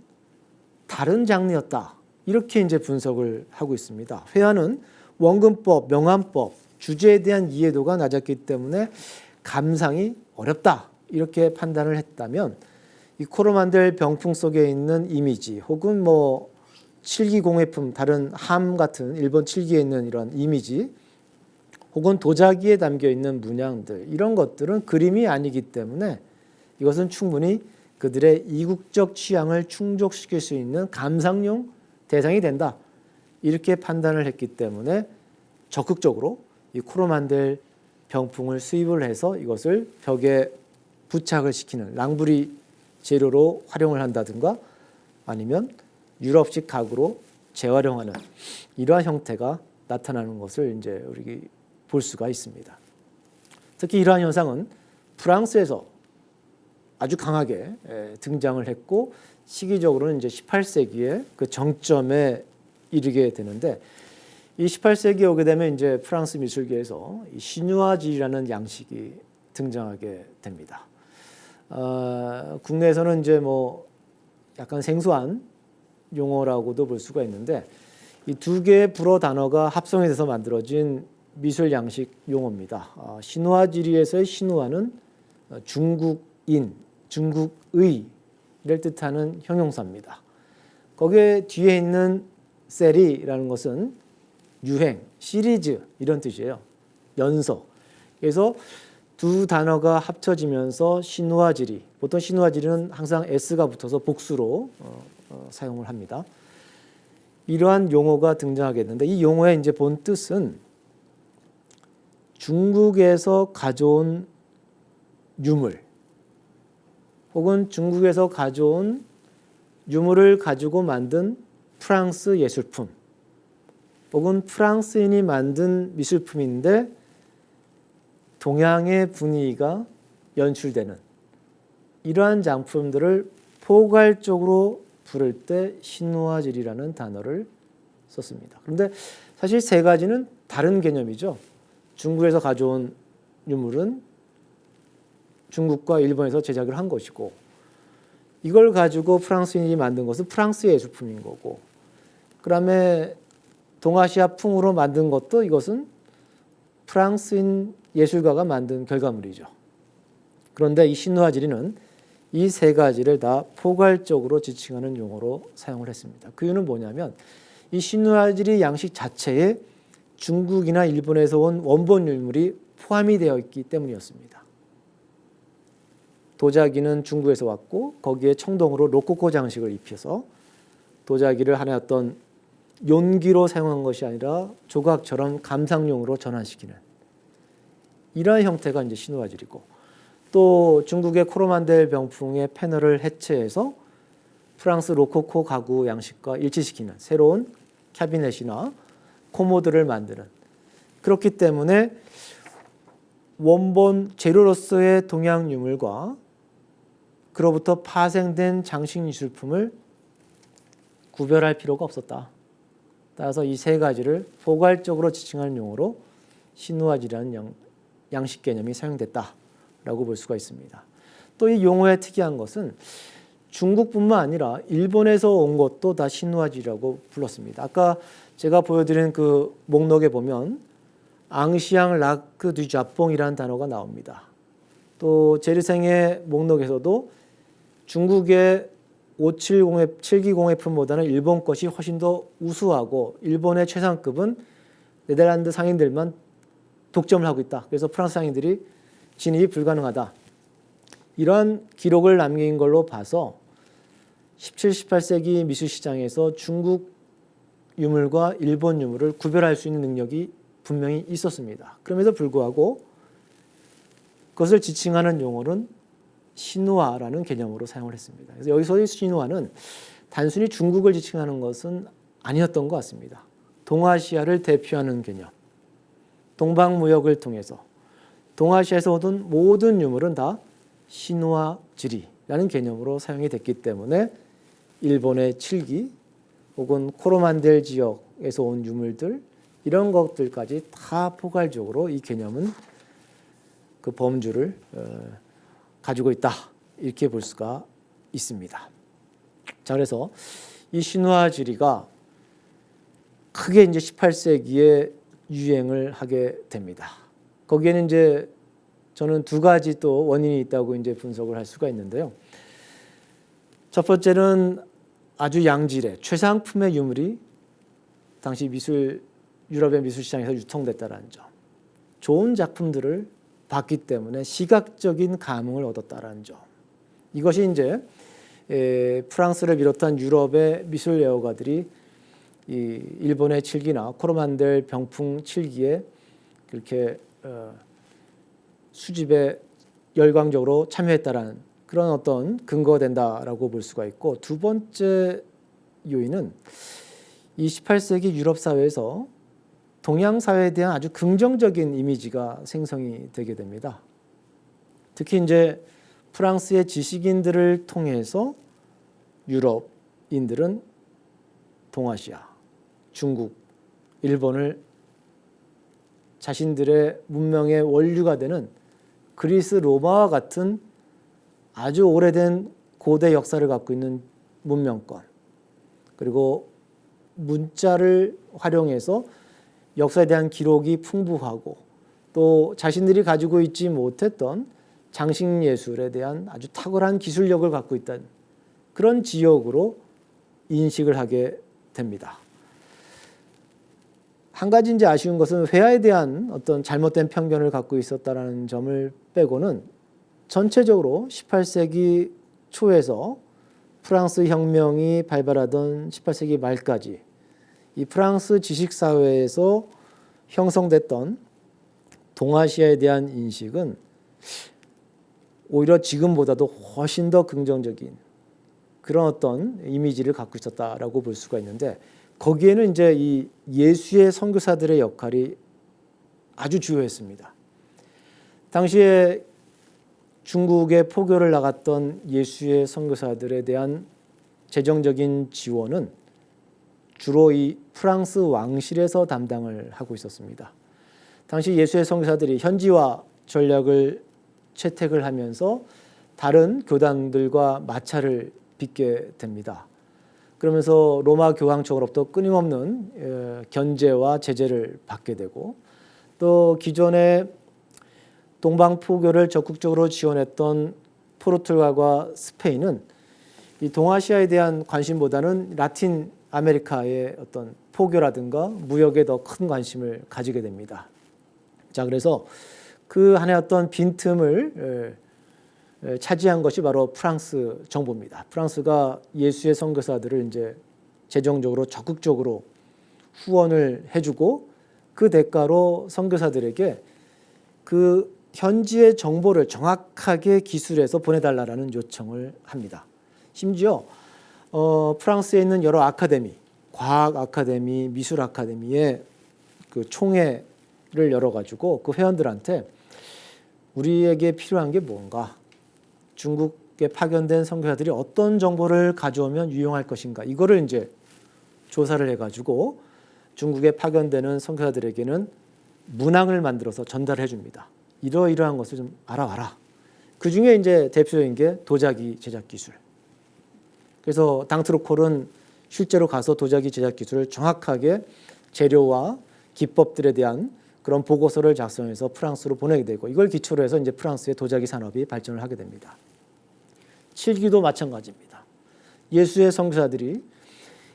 다른 장르였다. 이렇게 이제 분석을 하고 있습니다. 회화는 원근법, 명암법, 주제에 대한 이해도가 낮았기 때문에 감상이 어렵다. 이렇게 판단을 했다면 이 코르만델 병풍 속에 있는 이미지 혹은 뭐 칠기 공예품, 다른 함 같은 일본 칠기에 있는 이런 이미지 혹은 도자기에 담겨 있는 문양들, 이런 것들은 그림이 아니기 때문에 이것은 충분히 그들의 이국적 취향을 충족시킬 수 있는 감상용 대상이 된다. 이렇게 판단을 했기 때문에 적극적으로 이 코르만델 병풍을 수입을 해서 이것을 벽에 부착을 시키는 랑브리 재료로 활용을 한다든가 아니면 유럽식 가구로 재활용하는 이러한 형태가 나타나는 것을 이제 우리 볼 수가 있습니다. 특히 이러한 현상은 프랑스에서 아주 강하게 등장을 했고 시기적으로는 이제 18세기에 그 정점에 이르게 되는데, 이 18세기에 오게 되면 이제 프랑스 미술계에서 이 시누아질이라는 양식이 등장하게 됩니다. 국내에서는 이제 뭐 약간 생소한 용어라고도 볼 수가 있는데, 이 두 개의 불어 단어가 합성이 돼서 만들어진 미술 양식 용어입니다. 시누아지리에서의 시누아는 중국인, 중국의를 뜻하는 형용사입니다. 거기에 뒤에 있는 세리라는 것은 유행, 시리즈 이런 뜻이에요. 연서. 그래서 두 단어가 합쳐지면서 시누아지리, 보통 시누아지리는 항상 S가 붙어서 복수로 사용을 합니다. 이러한 용어가 등장하겠는데, 이 용어의 이제 본 뜻은 중국에서 가져온 유물, 혹은 중국에서 가져온 유물을 가지고 만든 프랑스 예술품, 혹은 프랑스인이 만든 미술품인데 동양의 분위기가 연출되는 이러한 작품들을 포괄적으로 부를 때 신화질이라는 단어를 썼습니다. 그런데 사실 세 가지는 다른 개념이죠. 중국에서 가져온 유물은 중국과 일본에서 제작을 한 것이고, 이걸 가지고 프랑스인이 만든 것은 프랑스의 예술품인 거고, 그다음에 동아시아 풍으로 만든 것도 이것은 프랑스인 예술가가 만든 결과물이죠. 그런데 이 신화지리는 이 세 가지를 다 포괄적으로 지칭하는 용어로 사용을 했습니다. 그 이유는 뭐냐면 이 신화지리 양식 자체에 중국이나 일본에서 온 원본 유물이 포함이 되어 있기 때문이었습니다. 도자기는 중국에서 왔고 거기에 청동으로 로코코 장식을 입혀서 도자기를 하나의 어떤 용기로 사용한 것이 아니라 조각처럼 감상용으로 전환시키는 이러한 형태가 이제 신화질이고, 또 중국의 코로만델 병풍의 패널을 해체해서 프랑스 로코코 가구 양식과 일치시키는 새로운 캐비넷이나 코모드를 만드는, 그렇기 때문에 원본 재료로서의 동양 유물과 그로부터 파생된 장식 미술품을 구별할 필요가 없었다. 따라서 이 세 가지를 포괄적으로 지칭하는 용어로 신화지라는 양식 개념이 사용됐다라고 볼 수가 있습니다. 또 이 용어의 특이한 것은 중국뿐만 아니라 일본에서 온 것도 다 신화지라고 불렀습니다. 아까 제가 보여드린 그 목록에 보면 앙시앙 라크 두 자뽕이라는 단어가 나옵니다. 또 제르생의 목록에서도 중국의 570의 7기공예품보다는 일본 것이 훨씬 더 우수하고 일본의 최상급은 네덜란드 상인들만 독점을 하고 있다. 그래서 프랑스 상인들이 진입이 불가능하다. 이러한 기록을 남긴 걸로 봐서 17, 18세기 미술시장에서 중국 유물과 일본 유물을 구별할 수 있는 능력이 분명히 있었습니다. 그럼에도 불구하고 그것을 지칭하는 용어는 신화라는 개념으로 사용을 했습니다. 그래서 여기서의 신화는 단순히 중국을 지칭하는 것은 아니었던 것 같습니다. 동아시아를 대표하는 개념, 동방무역을 통해서 동아시아에서 얻은 모든 유물은 다 신화지리라는 개념으로 사용이 됐기 때문에 일본의 칠기 혹은 코로만델 지역에서 온 유물들 이런 것들까지 다 포괄적으로 이 개념은 그 범주를 가지고 있다, 이렇게 볼 수가 있습니다. 자, 그래서 이 신화지리가 크게 이제 18세기에 유행을 하게 됩니다. 거기에는 이제 저는 두 가지 또 원인이 있다고 이제 분석을 할 수가 있는데요. 첫 번째는 아주 양질의 최상품의 유물이 당시 유럽의 미술 시장에서 유통됐다라는 점. 좋은 작품들을 봤기 때문에 시각적인 감흥을 얻었다라는 점. 이것이 이제 프랑스를 비롯한 유럽의 미술 애호가들이 이 일본의 칠기나 코로만델 병풍 칠기에 그렇게 수집에 열광적으로 참여했다라는 그런 어떤 근거가 된다라고 볼 수가 있고, 두 번째 요인은 이 18세기 유럽 사회에서 동양 사회에 대한 아주 긍정적인 이미지가 생성이 되게 됩니다. 특히 이제 프랑스의 지식인들을 통해서 유럽인들은 동아시아, 중국, 일본을 자신들의 문명의 원류가 되는 그리스 로마와 같은 아주 오래된 고대 역사를 갖고 있는 문명권, 그리고 문자를 활용해서 역사에 대한 기록이 풍부하고 또 자신들이 가지고 있지 못했던 장식 예술에 대한 아주 탁월한 기술력을 갖고 있다는 그런 지역으로 인식을 하게 됩니다. 한 가지 이제 아쉬운 것은 회화에 대한 어떤 잘못된 편견을 갖고 있었다라는 점을 빼고는 전체적으로 18세기 초에서 프랑스 혁명이 발발하던 18세기 말까지 이 프랑스 지식사회에서 형성됐던 동아시아에 대한 인식은 오히려 지금보다도 훨씬 더 긍정적인 그런 어떤 이미지를 갖고 있었다라고 볼 수가 있는데, 거기에는 이제 이 예수의 선교사들의 역할이 아주 주요했습니다. 당시에 중국에 포교를 나갔던 예수의 선교사들에 대한 재정적인 지원은 주로 이 프랑스 왕실에서 담당을 하고 있었습니다. 당시 예수의 선교사들이 현지화 전략을 채택을 하면서 다른 교단들과 마찰을 빚게 됩니다. 그러면서 로마 교황 쪽으로부터 끊임없는 견제와 제재를 받게 되고, 또 기존의 동방 포교를 적극적으로 지원했던 포르투갈과 스페인은 이 동아시아에 대한 관심보다는 라틴 아메리카의 어떤 포교라든가 무역에 더 큰 관심을 가지게 됩니다. 자, 그래서 그 한해 어떤 빈틈을 차지한 것이 바로 프랑스 정부입니다. 프랑스가 예수의 선교사들을 이제 재정적으로 적극적으로 후원을 해주고, 그 대가로 선교사들에게 그 현지의 정보를 정확하게 기술해서 보내달라는 요청을 합니다. 심지어 프랑스에 있는 여러 아카데미, 과학 아카데미, 미술 아카데미의 그 총회를 열어가지고 그 회원들한테 우리에게 필요한 게 뭔가, 중국에 파견된 선교사들이 어떤 정보를 가져오면 유용할 것인가, 이거를 이제 조사를 해가지고 중국에 파견되는 선교사들에게는 문항을 만들어서 전달해 줍니다. 이러이러한 것을 좀 알아와라. 그 중에 이제 대표적인 게 도자기 제작 기술. 그래서 당트로콜은 실제로 가서 도자기 제작 기술을 정확하게 재료와 기법들에 대한 그런 보고서를 작성해서 프랑스로 보내게 되고, 이걸 기초로 해서 이제 프랑스의 도자기 산업이 발전을 하게 됩니다. 칠기도 마찬가지입니다. 예수의 선교사들이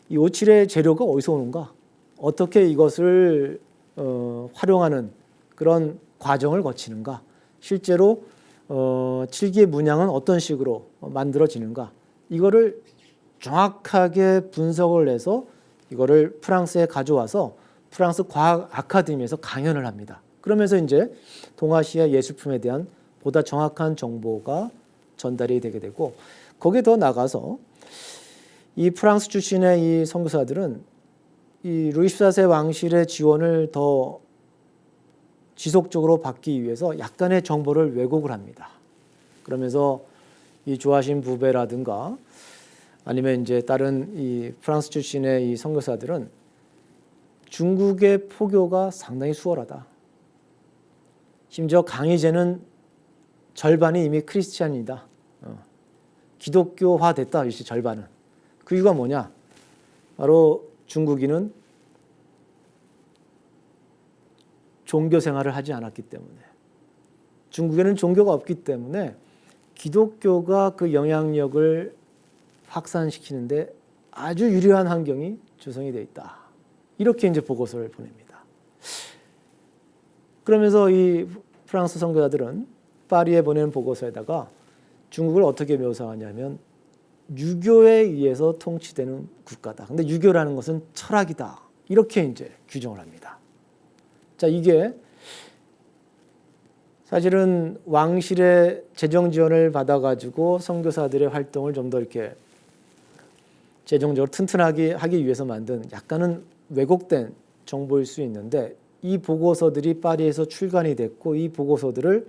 이 오칠의 재료가 어디서 오는가, 어떻게 이것을 활용하는 그런 과정을 거치는가, 실제로 칠기의 문양은 어떤 식으로 만들어지는가, 이거를 정확하게 분석을 해서 이거를 프랑스에 가져와서 프랑스 과학 아카데미에서 강연을 합니다. 그러면서 이제 동아시아 예술품에 대한 보다 정확한 정보가 전달이 되게 되고, 거기에 더 나가서 이 프랑스 출신의 이 선교사들은 이 루이 14세 왕실의 지원을 더 지속적으로 받기 위해서 약간의 정보를 왜곡을 합니다. 그러면서 이 조아신 부베라든가 아니면 이제 다른 이 프랑스 출신의 이 선교사들은 중국의 포교가 상당히 수월하다. 심지어 강희제는 절반이 이미 크리스찬이다. 기독교화 됐다. 이시 절반은. 그 이유가 뭐냐? 바로 중국인은 종교 생활을 하지 않았기 때문에, 중국에는 종교가 없기 때문에 기독교가 그 영향력을 확산시키는데 아주 유리한 환경이 조성이 되어 있다. 이렇게 이제 보고서를 보냅니다. 그러면서 이 프랑스 선교사들은 파리에 보낸 보고서에다가 중국을 어떻게 묘사하냐면 유교에 의해서 통치되는 국가다. 근데 유교라는 것은 철학이다. 이렇게 이제 규정을 합니다. 자, 이게 사실은 왕실의 재정 지원을 받아가지고 선교사들의 활동을 좀 더 이렇게 재정적으로 튼튼하게 하기 위해서 만든 약간은 왜곡된 정보일 수 있는데, 이 보고서들이 파리에서 출간이 됐고, 이 보고서들을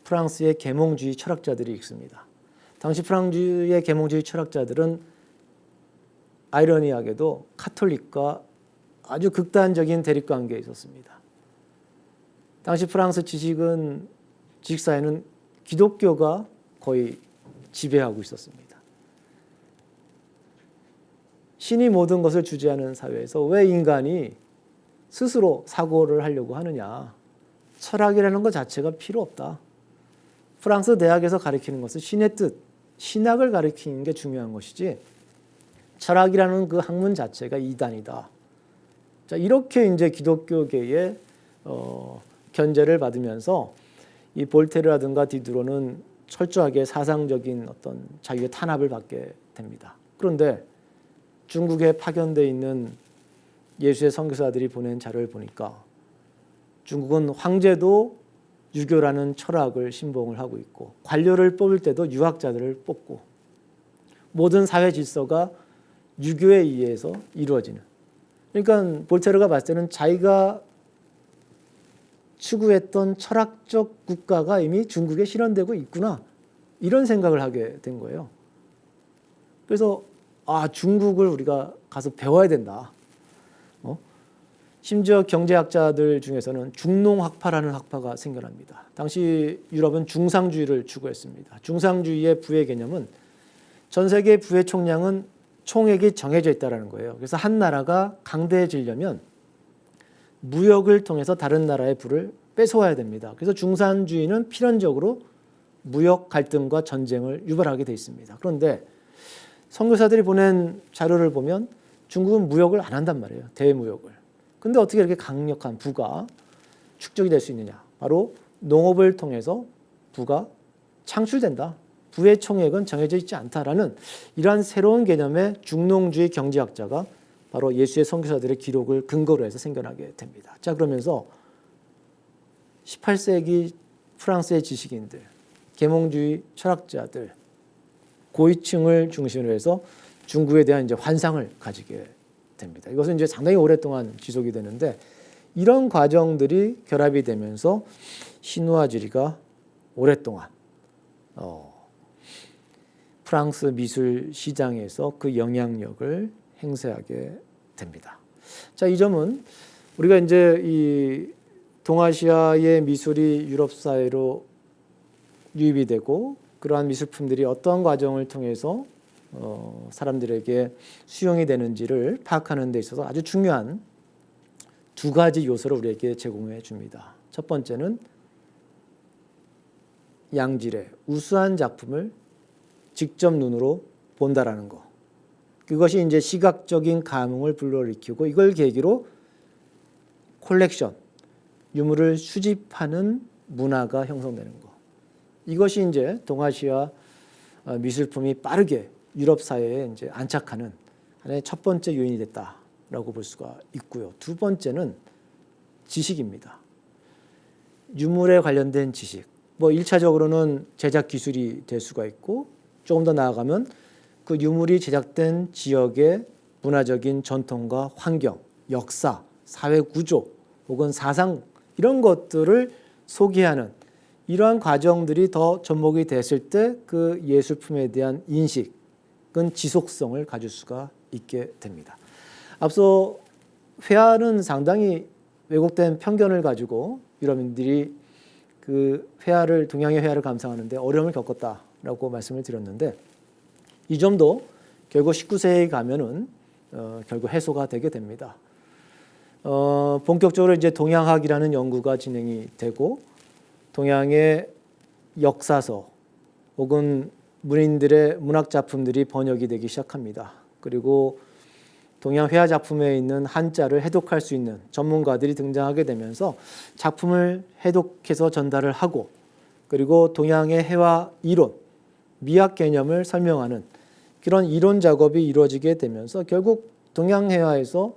프랑스의 계몽주의 철학자들이 읽습니다. 당시 프랑스의 계몽주의 철학자들은 아이러니하게도 카톨릭과 아주 극단적인 대립관계에 있었습니다. 당시 프랑스 지식사회는 기독교가 거의 지배하고 있었습니다. 신이 모든 것을 주재하는 사회에서 왜 인간이 스스로 사고를 하려고 하느냐. 철학이라는 것 자체가 필요 없다. 프랑스 대학에서 가르치는 것은 신의 뜻, 신학을 가르치는 게 중요한 것이지 철학이라는 그 학문 자체가 이단이다. 자, 이렇게 이제 기독교계의 견제를 받으면서 이 볼테르라든가 디드로는 철저하게 사상적인 어떤 자유의 탄압을 받게 됩니다. 그런데 중국에 파견돼 있는 예수의 선교사들이 보낸 자료를 보니까 중국은 황제도 유교라는 철학을 신봉을 하고 있고 관료를 뽑을 때도 유학자들을 뽑고 모든 사회 질서가 유교에 의해서 이루어지는. 그러니까 볼테르가 봤을 때는 자기가 추구했던 철학적 국가가 이미 중국에 실현되고 있구나 이런 생각을 하게 된 거예요. 그래서 중국을 우리가 가서 배워야 된다. 심지어 경제학자들 중에서는 중농학파라는 학파가 생겨납니다. 당시 유럽은 중상주의를 추구했습니다. 중상주의의 부의 개념은 전 세계 부의 총량은 총액이 정해져 있다는 거예요. 그래서 한 나라가 강대해지려면 무역을 통해서 다른 나라의 부를 뺏어와야 됩니다. 그래서 중산주의는 필연적으로 무역 갈등과 전쟁을 유발하게 돼 있습니다. 그런데 선교사들이 보낸 자료를 보면 중국은 무역을 안 한단 말이에요. 대무역을. 근데 어떻게 이렇게 강력한 부가 축적이 될 수 있느냐. 바로 농업을 통해서 부가 창출된다. 부의 총액은 정해져 있지 않다라는 이러한 새로운 개념의 중농주의 경제학자가 바로 예수의 선교사들의 기록을 근거로 해서 생겨나게 됩니다. 자, 그러면서 18세기 프랑스의 지식인들, 계몽주의 철학자들, 고위층을 중심으로 해서 중국에 대한 이제 환상을 가지게 됩니다. 이것은 이제 상당히 오랫동안 지속이 되는데 이런 과정들이 결합이 되면서 신우아주리가 오랫동안 프랑스 미술 시장에서 그 영향력을 행사하게 됩니다. 자, 이 점은 우리가 이제 이 동아시아의 미술이 유럽 사회로 유입이 되고 그러한 미술품들이 어떠한 과정을 통해서 사람들에게 수용이 되는지를 파악하는 데 있어서 아주 중요한 두 가지 요소를 우리에게 제공해 줍니다. 첫 번째는 양질의 우수한 작품을 직접 눈으로 본다라는 거. 그것이 이제 시각적인 감흥을 불러일으키고 이걸 계기로 콜렉션, 유물을 수집하는 문화가 형성되는 거. 이것이 이제 동아시아 미술품이 빠르게 유럽 사회에 이제 안착하는 하나의 첫 번째 요인이 됐다라고 볼 수가 있고요. 두 번째는 지식입니다. 유물에 관련된 지식. 뭐 1차적으로는 제작 기술이 될 수가 있고 조금 더 나아가면 그 유물이 제작된 지역의 문화적인 전통과 환경, 역사, 사회 구조 혹은 사상 이런 것들을 소개하는 이러한 과정들이 더 접목이 됐을 때 그 예술품에 대한 인식은 지속성을 가질 수가 있게 됩니다. 앞서 회화는 상당히 왜곡된 편견을 가지고 유럽인들이 그 회화를 동양의 회화를 감상하는데 어려움을 겪었다라고 말씀을 드렸는데 이 점도 결국 19세기에 가면은 결국 해소가 되게 됩니다. 본격적으로 이제 동양학이라는 연구가 진행이 되고 동양의 역사서 혹은 문인들의 문학 작품들이 번역이 되기 시작합니다. 그리고 동양 회화 작품에 있는 한자를 해독할 수 있는 전문가들이 등장하게 되면서 작품을 해독해서 전달을 하고 그리고 동양의 회화 이론, 미학 개념을 설명하는 그런 이론 작업이 이루어지게 되면서 결국 동양 회화에서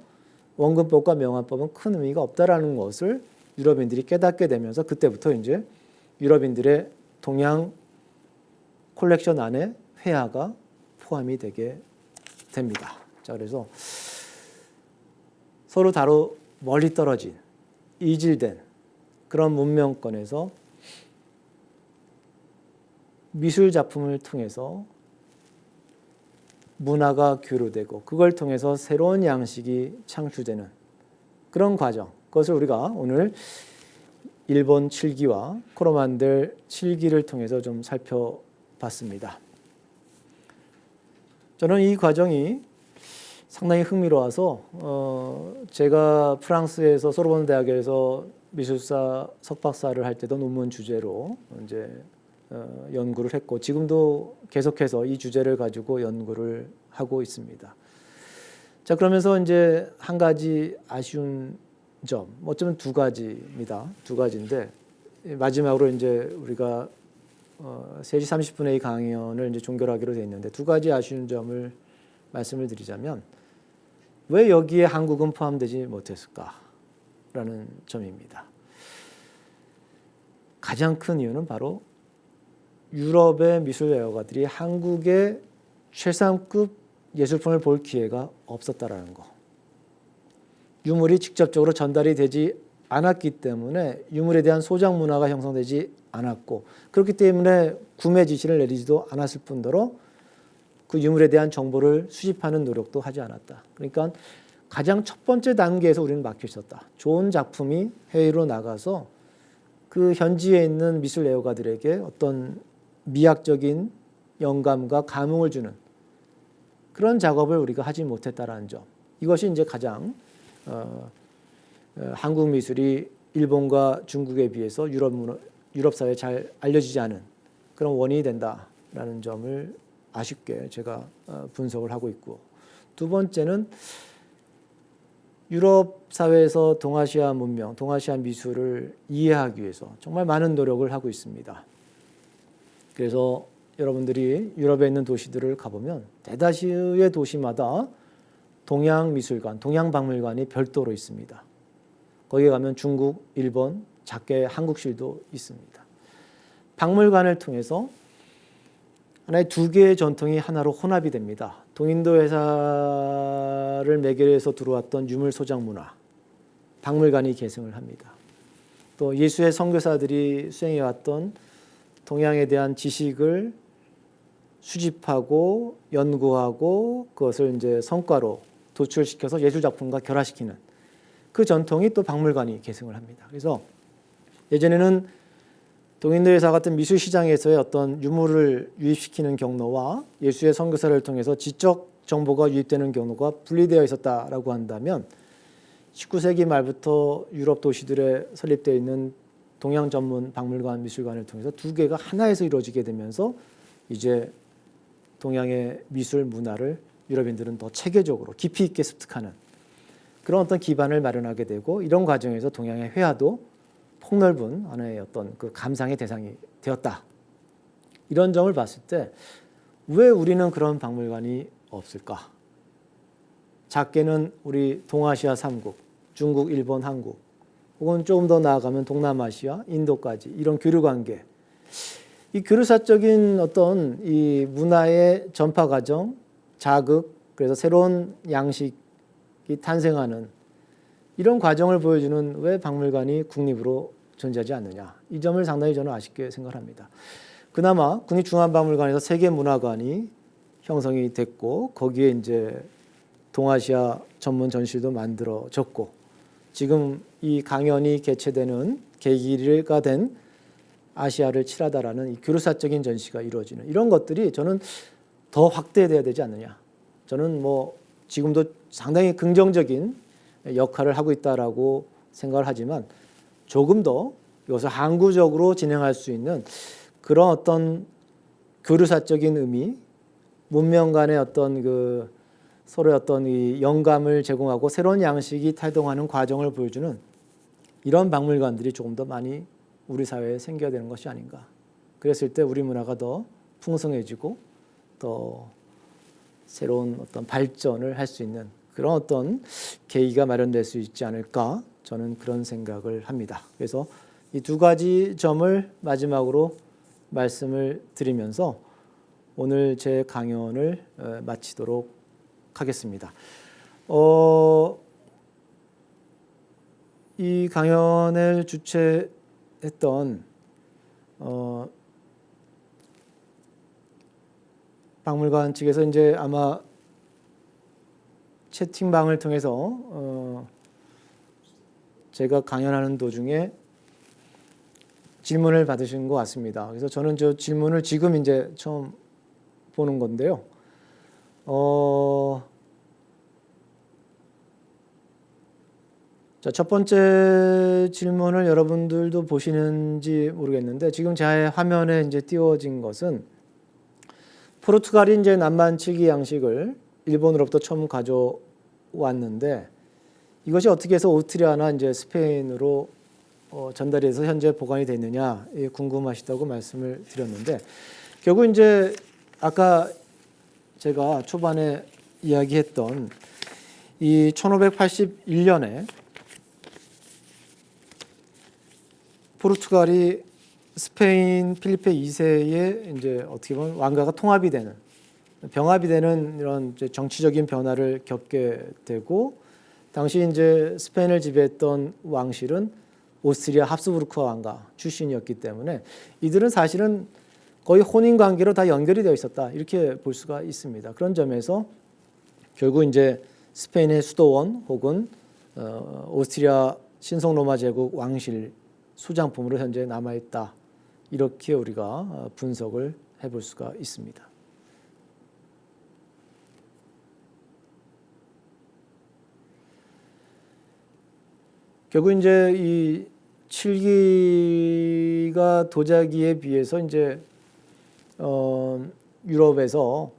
원근법과 명화법은 큰 의미가 없다라는 것을 유럽인들이 깨닫게 되면서 그때부터 이제 유럽인들의 동양 콜렉션 안에 회화가 포함이 되게 됩니다. 자, 그래서 서로 다로 멀리 떨어진 이질된 그런 문명권에서 미술 작품을 통해서 문화가 교류되고 그걸 통해서 새로운 양식이 창출되는 그런 과정, 그것을 우리가 오늘 일본 7기와 코로만들 7기를 통해서 좀 살펴봤습니다. 저는 이 과정이 상당히 흥미로워서 제가 프랑스에서 소르본 대학에서 미술사 석박사를 할 때도 논문 주제로 이제 연구를 했고 지금도 계속해서 이 주제를 가지고 연구를 하고 있습니다. 자, 그러면서 이제 한 가지 아쉬운 점, 어쩌면 두 가지입니다. 두 가지인데 마지막으로 이제 우리가 3시 30분에 이 강연을 이제 종결하기로 돼 있는데 두 가지 아쉬운 점을 말씀을 드리자면 왜 여기에 한국은 포함되지 못했을까라는 점입니다. 가장 큰 이유는 바로 유럽의 미술 애호가들이 한국의 최상급 예술품을 볼 기회가 없었다라는 거. 유물이 직접적으로 전달이 되지 않았기 때문에 유물에 대한 소장 문화가 형성되지 않았고, 그렇기 때문에 구매 지시를 내리지도 않았을 뿐더러 그 유물에 대한 정보를 수집하는 노력도 하지 않았다. 그러니까 가장 첫 번째 단계에서 우리는 막혀 있었다. 좋은 작품이 해외로 나가서 그 현지에 있는 미술 애호가들에게 어떤 미학적인 영감과 감흥을 주는 그런 작업을 우리가 하지 못했다라는 점. 이것이 이제 가장 한국 미술이 일본과 중국에 비해서 유럽 사회에 잘 알려지지 않은 그런 원인이 된다라는 점을 아쉽게 제가 분석을 하고 있고, 두 번째는 유럽 사회에서 동아시아 문명, 동아시아 미술을 이해하기 위해서 정말 많은 노력을 하고 있습니다. 그래서 여러분들이 유럽에 있는 도시들을 가보면 대다수의 도시마다 동양미술관, 동양박물관이 별도로 있습니다. 거기에 가면 중국, 일본, 작게 한국실도 있습니다. 박물관을 통해서 하나의 두 개의 전통이 하나로 혼합이 됩니다. 동인도 회사를 매개로 해서 들어왔던 유물 소장 문화, 박물관이 계승을 합니다. 또 예수의 선교사들이 수행해왔던 동양에 대한 지식을 수집하고 연구하고 그것을 이제 성과로 도출시켜서 예술 작품과 결합시키는 그 전통이 또 박물관이 계승을 합니다. 그래서 예전에는 동인도 회사 같은 미술 시장에서의 어떤 유물을 유입시키는 경로와 예수의 선교사를 통해서 지적 정보가 유입되는 경로가 분리되어 있었다라고 한다면 19세기 말부터 유럽 도시들에 설립되어 있는 동양 전문 박물관, 미술관을 통해서 두 개가 하나에서 이루어지게 되면서 이제 동양의 미술 문화를 유럽인들은 더 체계적으로 깊이 있게 습득하는 그런 어떤 기반을 마련하게 되고, 이런 과정에서 동양의 회화도 폭넓은 하나의 어떤 그 감상의 대상이 되었다. 이런 점을 봤을 때 왜 우리는 그런 박물관이 없을까? 작게는 우리 동아시아 3국, 중국, 일본, 한국, 혹은 조금 더 나아가면 동남아시아, 인도까지 이런 교류 관계, 이 교류사적인 어떤 이 문화의 전파 과정, 자극, 그래서 새로운 양식이 탄생하는 이런 과정을 보여주는 왜 박물관이 국립으로 존재하지 않느냐. 이 점을 상당히 저는 아쉽게 생각합니다. 그나마 국립중앙박물관에서 세계문화관이 형성이 됐고, 거기에 이제 동아시아 전문 전시도 만들어졌고, 지금 이 강연이 개최되는 계기가 된 아시아를 칠하다라는 이 교류사적인 전시가 이루어지는 이런 것들이 저는 더 확대돼야 되지 않느냐. 저는 뭐 지금도 상당히 긍정적인 역할을 하고 있다라고 생각을 하지만 조금 더 이것을 항구적으로 진행할 수 있는 그런 어떤 교류사적인 의미, 문명 간의 어떤 그 서로의 어떤 이 영감을 제공하고 새로운 양식이 탈동하는 과정을 보여주는 이런 박물관들이 조금 더 많이 우리 사회에 생겨야 되는 것이 아닌가. 그랬을 때 우리 문화가 더 풍성해지고 더 새로운 어떤 발전을 할 수 있는 그런 어떤 계기가 마련될 수 있지 않을까, 저는 그런 생각을 합니다. 그래서 이 두 가지 점을 마지막으로 말씀을 드리면서 오늘 제 강연을 마치도록 하겠습니다. 이 강연을 주최했던 박물관 측에서 이제 아마 채팅방을 통해서 제가 강연하는 도중에 질문을 받으신 것 같습니다. 그래서 저는 저 질문을 지금 이제 처음 보는 건데요. 자, 첫 번째 질문을 여러분들도 보시는지 모르겠는데 지금 제 화면에 이제 띄워진 것은 포르투갈이 이제 남만 칠기 양식을 일본으로부터 처음 가져왔는데 이것이 어떻게 해서 오스트리아나 이제 스페인으로 전달이 돼서 현재 보관이 됐느냐 궁금하시다고 말씀을 드렸는데, 결국 이제 아까 제가 초반에 이야기했던 이 1581년에 포르투갈이 스페인 필리페 2세의 이제 어떻게 보면 왕가가 통합이 되는, 병합이 되는 이런 이제 정치적인 변화를 겪게 되고, 당시 이제 스페인을 지배했던 왕실은 오스트리아 합스부르크 왕가 출신이었기 때문에 이들은 사실은 거의 혼인 관계로 다 연결이 되어 있었다, 이렇게 볼 수가 있습니다. 그런 점에서 결국 이제 스페인의 수도원 혹은 오스트리아 신성 로마 제국 왕실 수장품으로 현재 남아 있다, 이렇게 우리가 분석을 해볼 수가 있습니다. 결국 이제 이 칠기가 도자기에 비해서 이제 유럽에서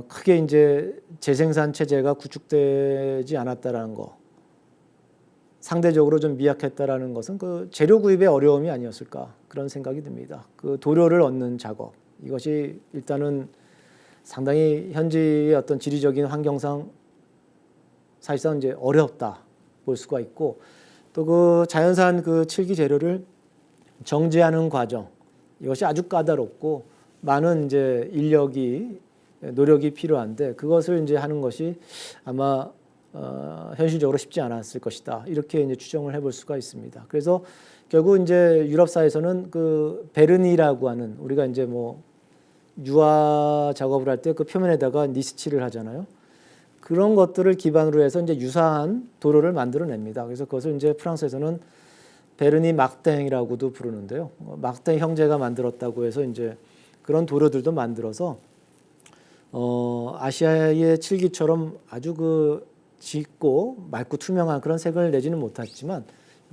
크게 이제 재생산 체제가 구축되지 않았다라는 거, 상대적으로 좀 미약했다라는 것은 그 재료 구입의 어려움이 아니었을까, 그런 생각이 듭니다. 그 도료를 얻는 작업, 이것이 일단은 상당히 현지의 어떤 지리적인 환경상 사실상 이제 어렵다 볼 수가 있고, 또 그 자연산 그 칠기 재료를 정제하는 과정, 이것이 아주 까다롭고 많은 이제 인력이 노력이 필요한데, 그것을 이제 하는 것이 아마 현실적으로 쉽지 않았을 것이다, 이렇게 이제 추정을 해볼 수가 있습니다. 그래서 결국 이제 유럽사에서는 그 베르니라고 하는, 우리가 이제 뭐 유화 작업을 할 때 그 표면에다가 니스칠을 하잖아요. 그런 것들을 기반으로 해서 이제 유사한 도료를 만들어냅니다. 그래서 그것을 이제 프랑스에서는 베르니 막댕이라고도 부르는데요. 막댕 형제가 만들었다고 해서 이제 그런 도료들도 만들어서 아시아의 칠기처럼 아주 그 짙고 맑고 투명한 그런 색을 내지는 못했지만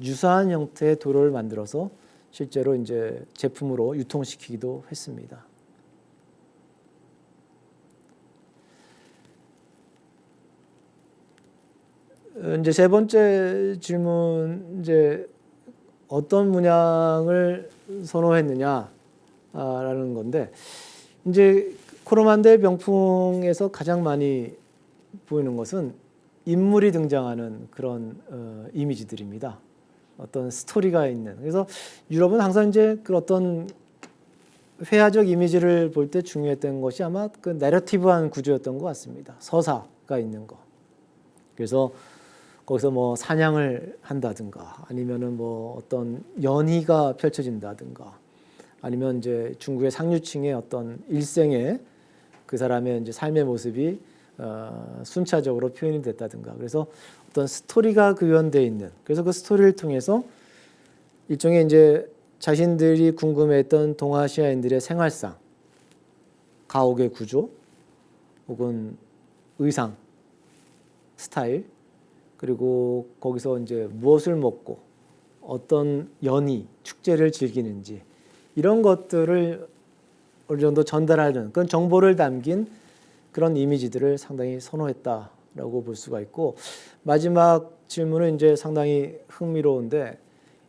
유사한 형태의 도료를 만들어서 실제로 이제 제품으로 유통시키기도 했습니다. 이제 세 번째 질문, 이제 어떤 문양을 선호했느냐라는 건데, 이제 코로만데 병풍에서 가장 많이 보이는 것은 인물이 등장하는 그런 이미지들입니다. 어떤 스토리가 있는. 그래서 유럽은 항상 이제 그 어떤 회화적 이미지를 볼 때 중요했던 것이 아마 그 내러티브한 구조였던 것 같습니다. 서사가 있는 거. 그래서 거기서 뭐 사냥을 한다든가, 아니면은 뭐 어떤 연희가 펼쳐진다든가, 아니면 이제 중국의 상류층의 어떤 일생의 그 사람의 이제 삶의 모습이 순차적으로 표현이 됐다든가, 그래서 어떤 스토리가 구현되어 있는, 그래서 그 스토리를 통해서 일종의 이제 자신들이 궁금해했던 동아시아인들의 생활상, 가옥의 구조, 혹은 의상, 스타일, 그리고 거기서 이제 무엇을 먹고 어떤 연희, 축제를 즐기는지, 이런 것들을 어느 정도 전달하는 그런 정보를 담긴 그런 이미지들을 상당히 선호했다라고 볼 수가 있고, 마지막 질문은 이제 상당히 흥미로운데,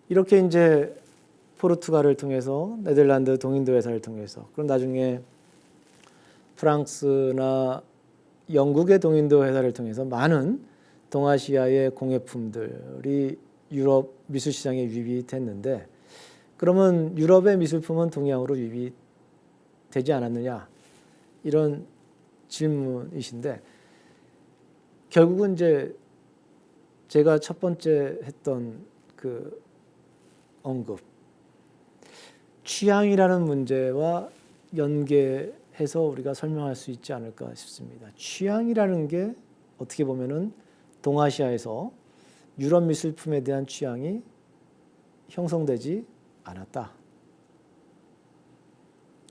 이렇게 이제 포르투갈을 통해서, 네덜란드 동인도 회사를 통해서, 그럼 나중에 프랑스나 영국의 동인도 회사를 통해서 많은 동아시아의 공예품들이 유럽 미술 시장에 유입이 됐는데, 그러면 유럽의 미술품은 동양으로 유입이 되지 않았느냐, 이런 질문이신데, 결국은 이제 제가 첫 번째 했던 그 언급, 취향이라는 문제와 연계해서 우리가 설명할 수 있지 않을까 싶습니다. 취향이라는 게 어떻게 보면은 동아시아에서 유럽 미술품에 대한 취향이 형성되지 않았다.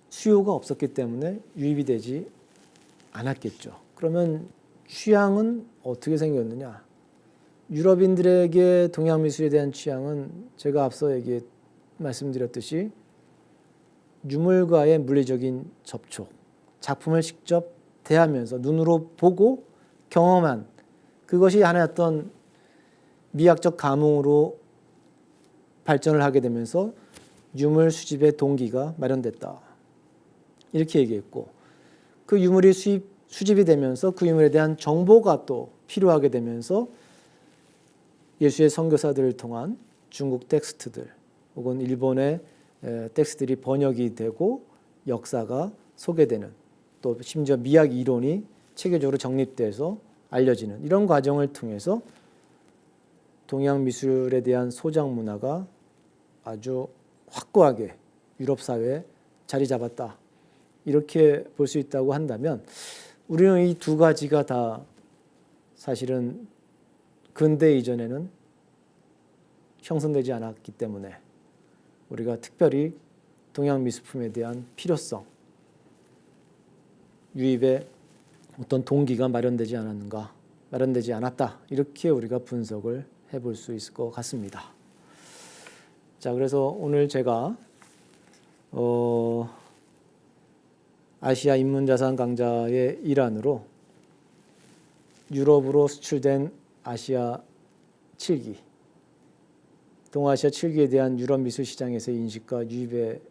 수요가 없었기 때문에 유입이 되지 않았겠죠. 그러면 취향은 어떻게 생겼느냐? 유럽인들에게 동양 미술에 대한 취향은 제가 앞서 말씀드렸듯이 유물과의 물리적인 접촉, 작품을 직접 대하면서 눈으로 보고 경험한 그것이 하나의 어떤 미학적 감흥으로 발전을 하게 되면서 유물 수집의 동기가 마련됐다, 이렇게 얘기했고, 그 유물이 수집이 되면서 그 유물에 대한 정보가 또 필요하게 되면서 예수의 선교사들을 통한 중국 텍스트들, 혹은 일본의 텍스트들이 번역이 되고 역사가 소개되는, 또 심지어 미학 이론이 체계적으로 정립돼서 알려지는 이런 과정을 통해서 동양 미술에 대한 소장 문화가 아주 확고하게 유럽 사회에 자리 잡았다. 이렇게 볼 수 있다고 한다면 우리는 이 두 가지가 다 사실은 근대 이전에는 형성되지 않았기 때문에 우리가 특별히 동양 미술품에 대한 필요성, 유입의 어떤 동기가 마련되지 않았는가, 마련되지 않았다. 이렇게 우리가 분석을 해볼 수 있을 것 같습니다. 자, 그래서 오늘 제가 아시아 인문자산 강좌의 일환으로 유럽으로 수출된 아시아 7기, 동아시아 7기에 대한 유럽 미술 시장에서의 인식과 유입의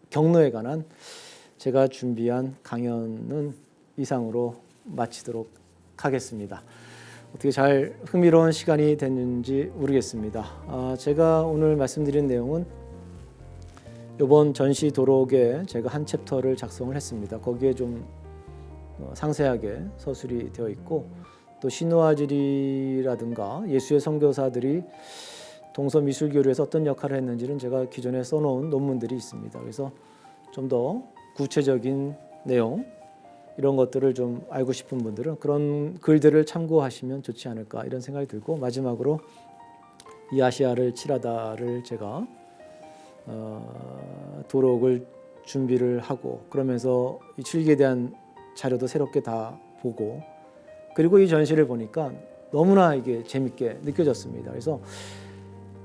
경로에 관한 제가 준비한 강연은 이상으로 마치도록 하겠습니다. 어떻게 잘 흥미로운 시간이 됐는지 모르겠습니다. 제가 오늘 말씀드린 내용은 이번 전시 도록에 제가 한 챕터를 작성을 했습니다. 거기에 좀 상세하게 서술이 되어 있고, 또 신노아질이라든가 예수의 선교사들이 동서 미술 교류에서 어떤 역할을 했는지는 제가 기존에 써놓은 논문들이 있습니다. 그래서 좀 더 구체적인 내용, 이런 것들을 좀 알고 싶은 분들은 그런 글들을 참고하시면 좋지 않을까 이런 생각이 들고, 마지막으로 이 아시아를 칠하다를 제가 도록을 준비를 하고, 그러면서 이 칠기에 대한 자료도 새롭게 다 보고, 그리고 이 전시를 보니까 너무나 이게 재밌게 느껴졌습니다. 그래서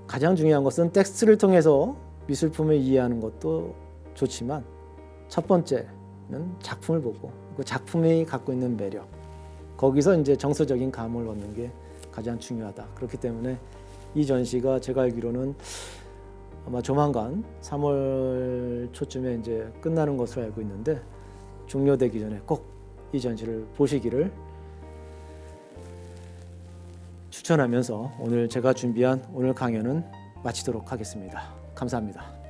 가장 중요한 것은 텍스트를 통해서 미술품을 이해하는 것도 좋지만, 첫 번째는 작품을 보고 그 작품이 갖고 있는 매력, 거기서 이제 정서적인 감을 얻는 게 가장 중요하다. 그렇기 때문에 이 전시가 제가 알기로는 아마 조만간 3월 초쯤에 이제 끝나는 것으로 알고 있는데, 종료되기 전에 꼭 이 전시를 보시기를 추천하면서 오늘 제가 준비한 오늘 강연은 마치도록 하겠습니다. 감사합니다.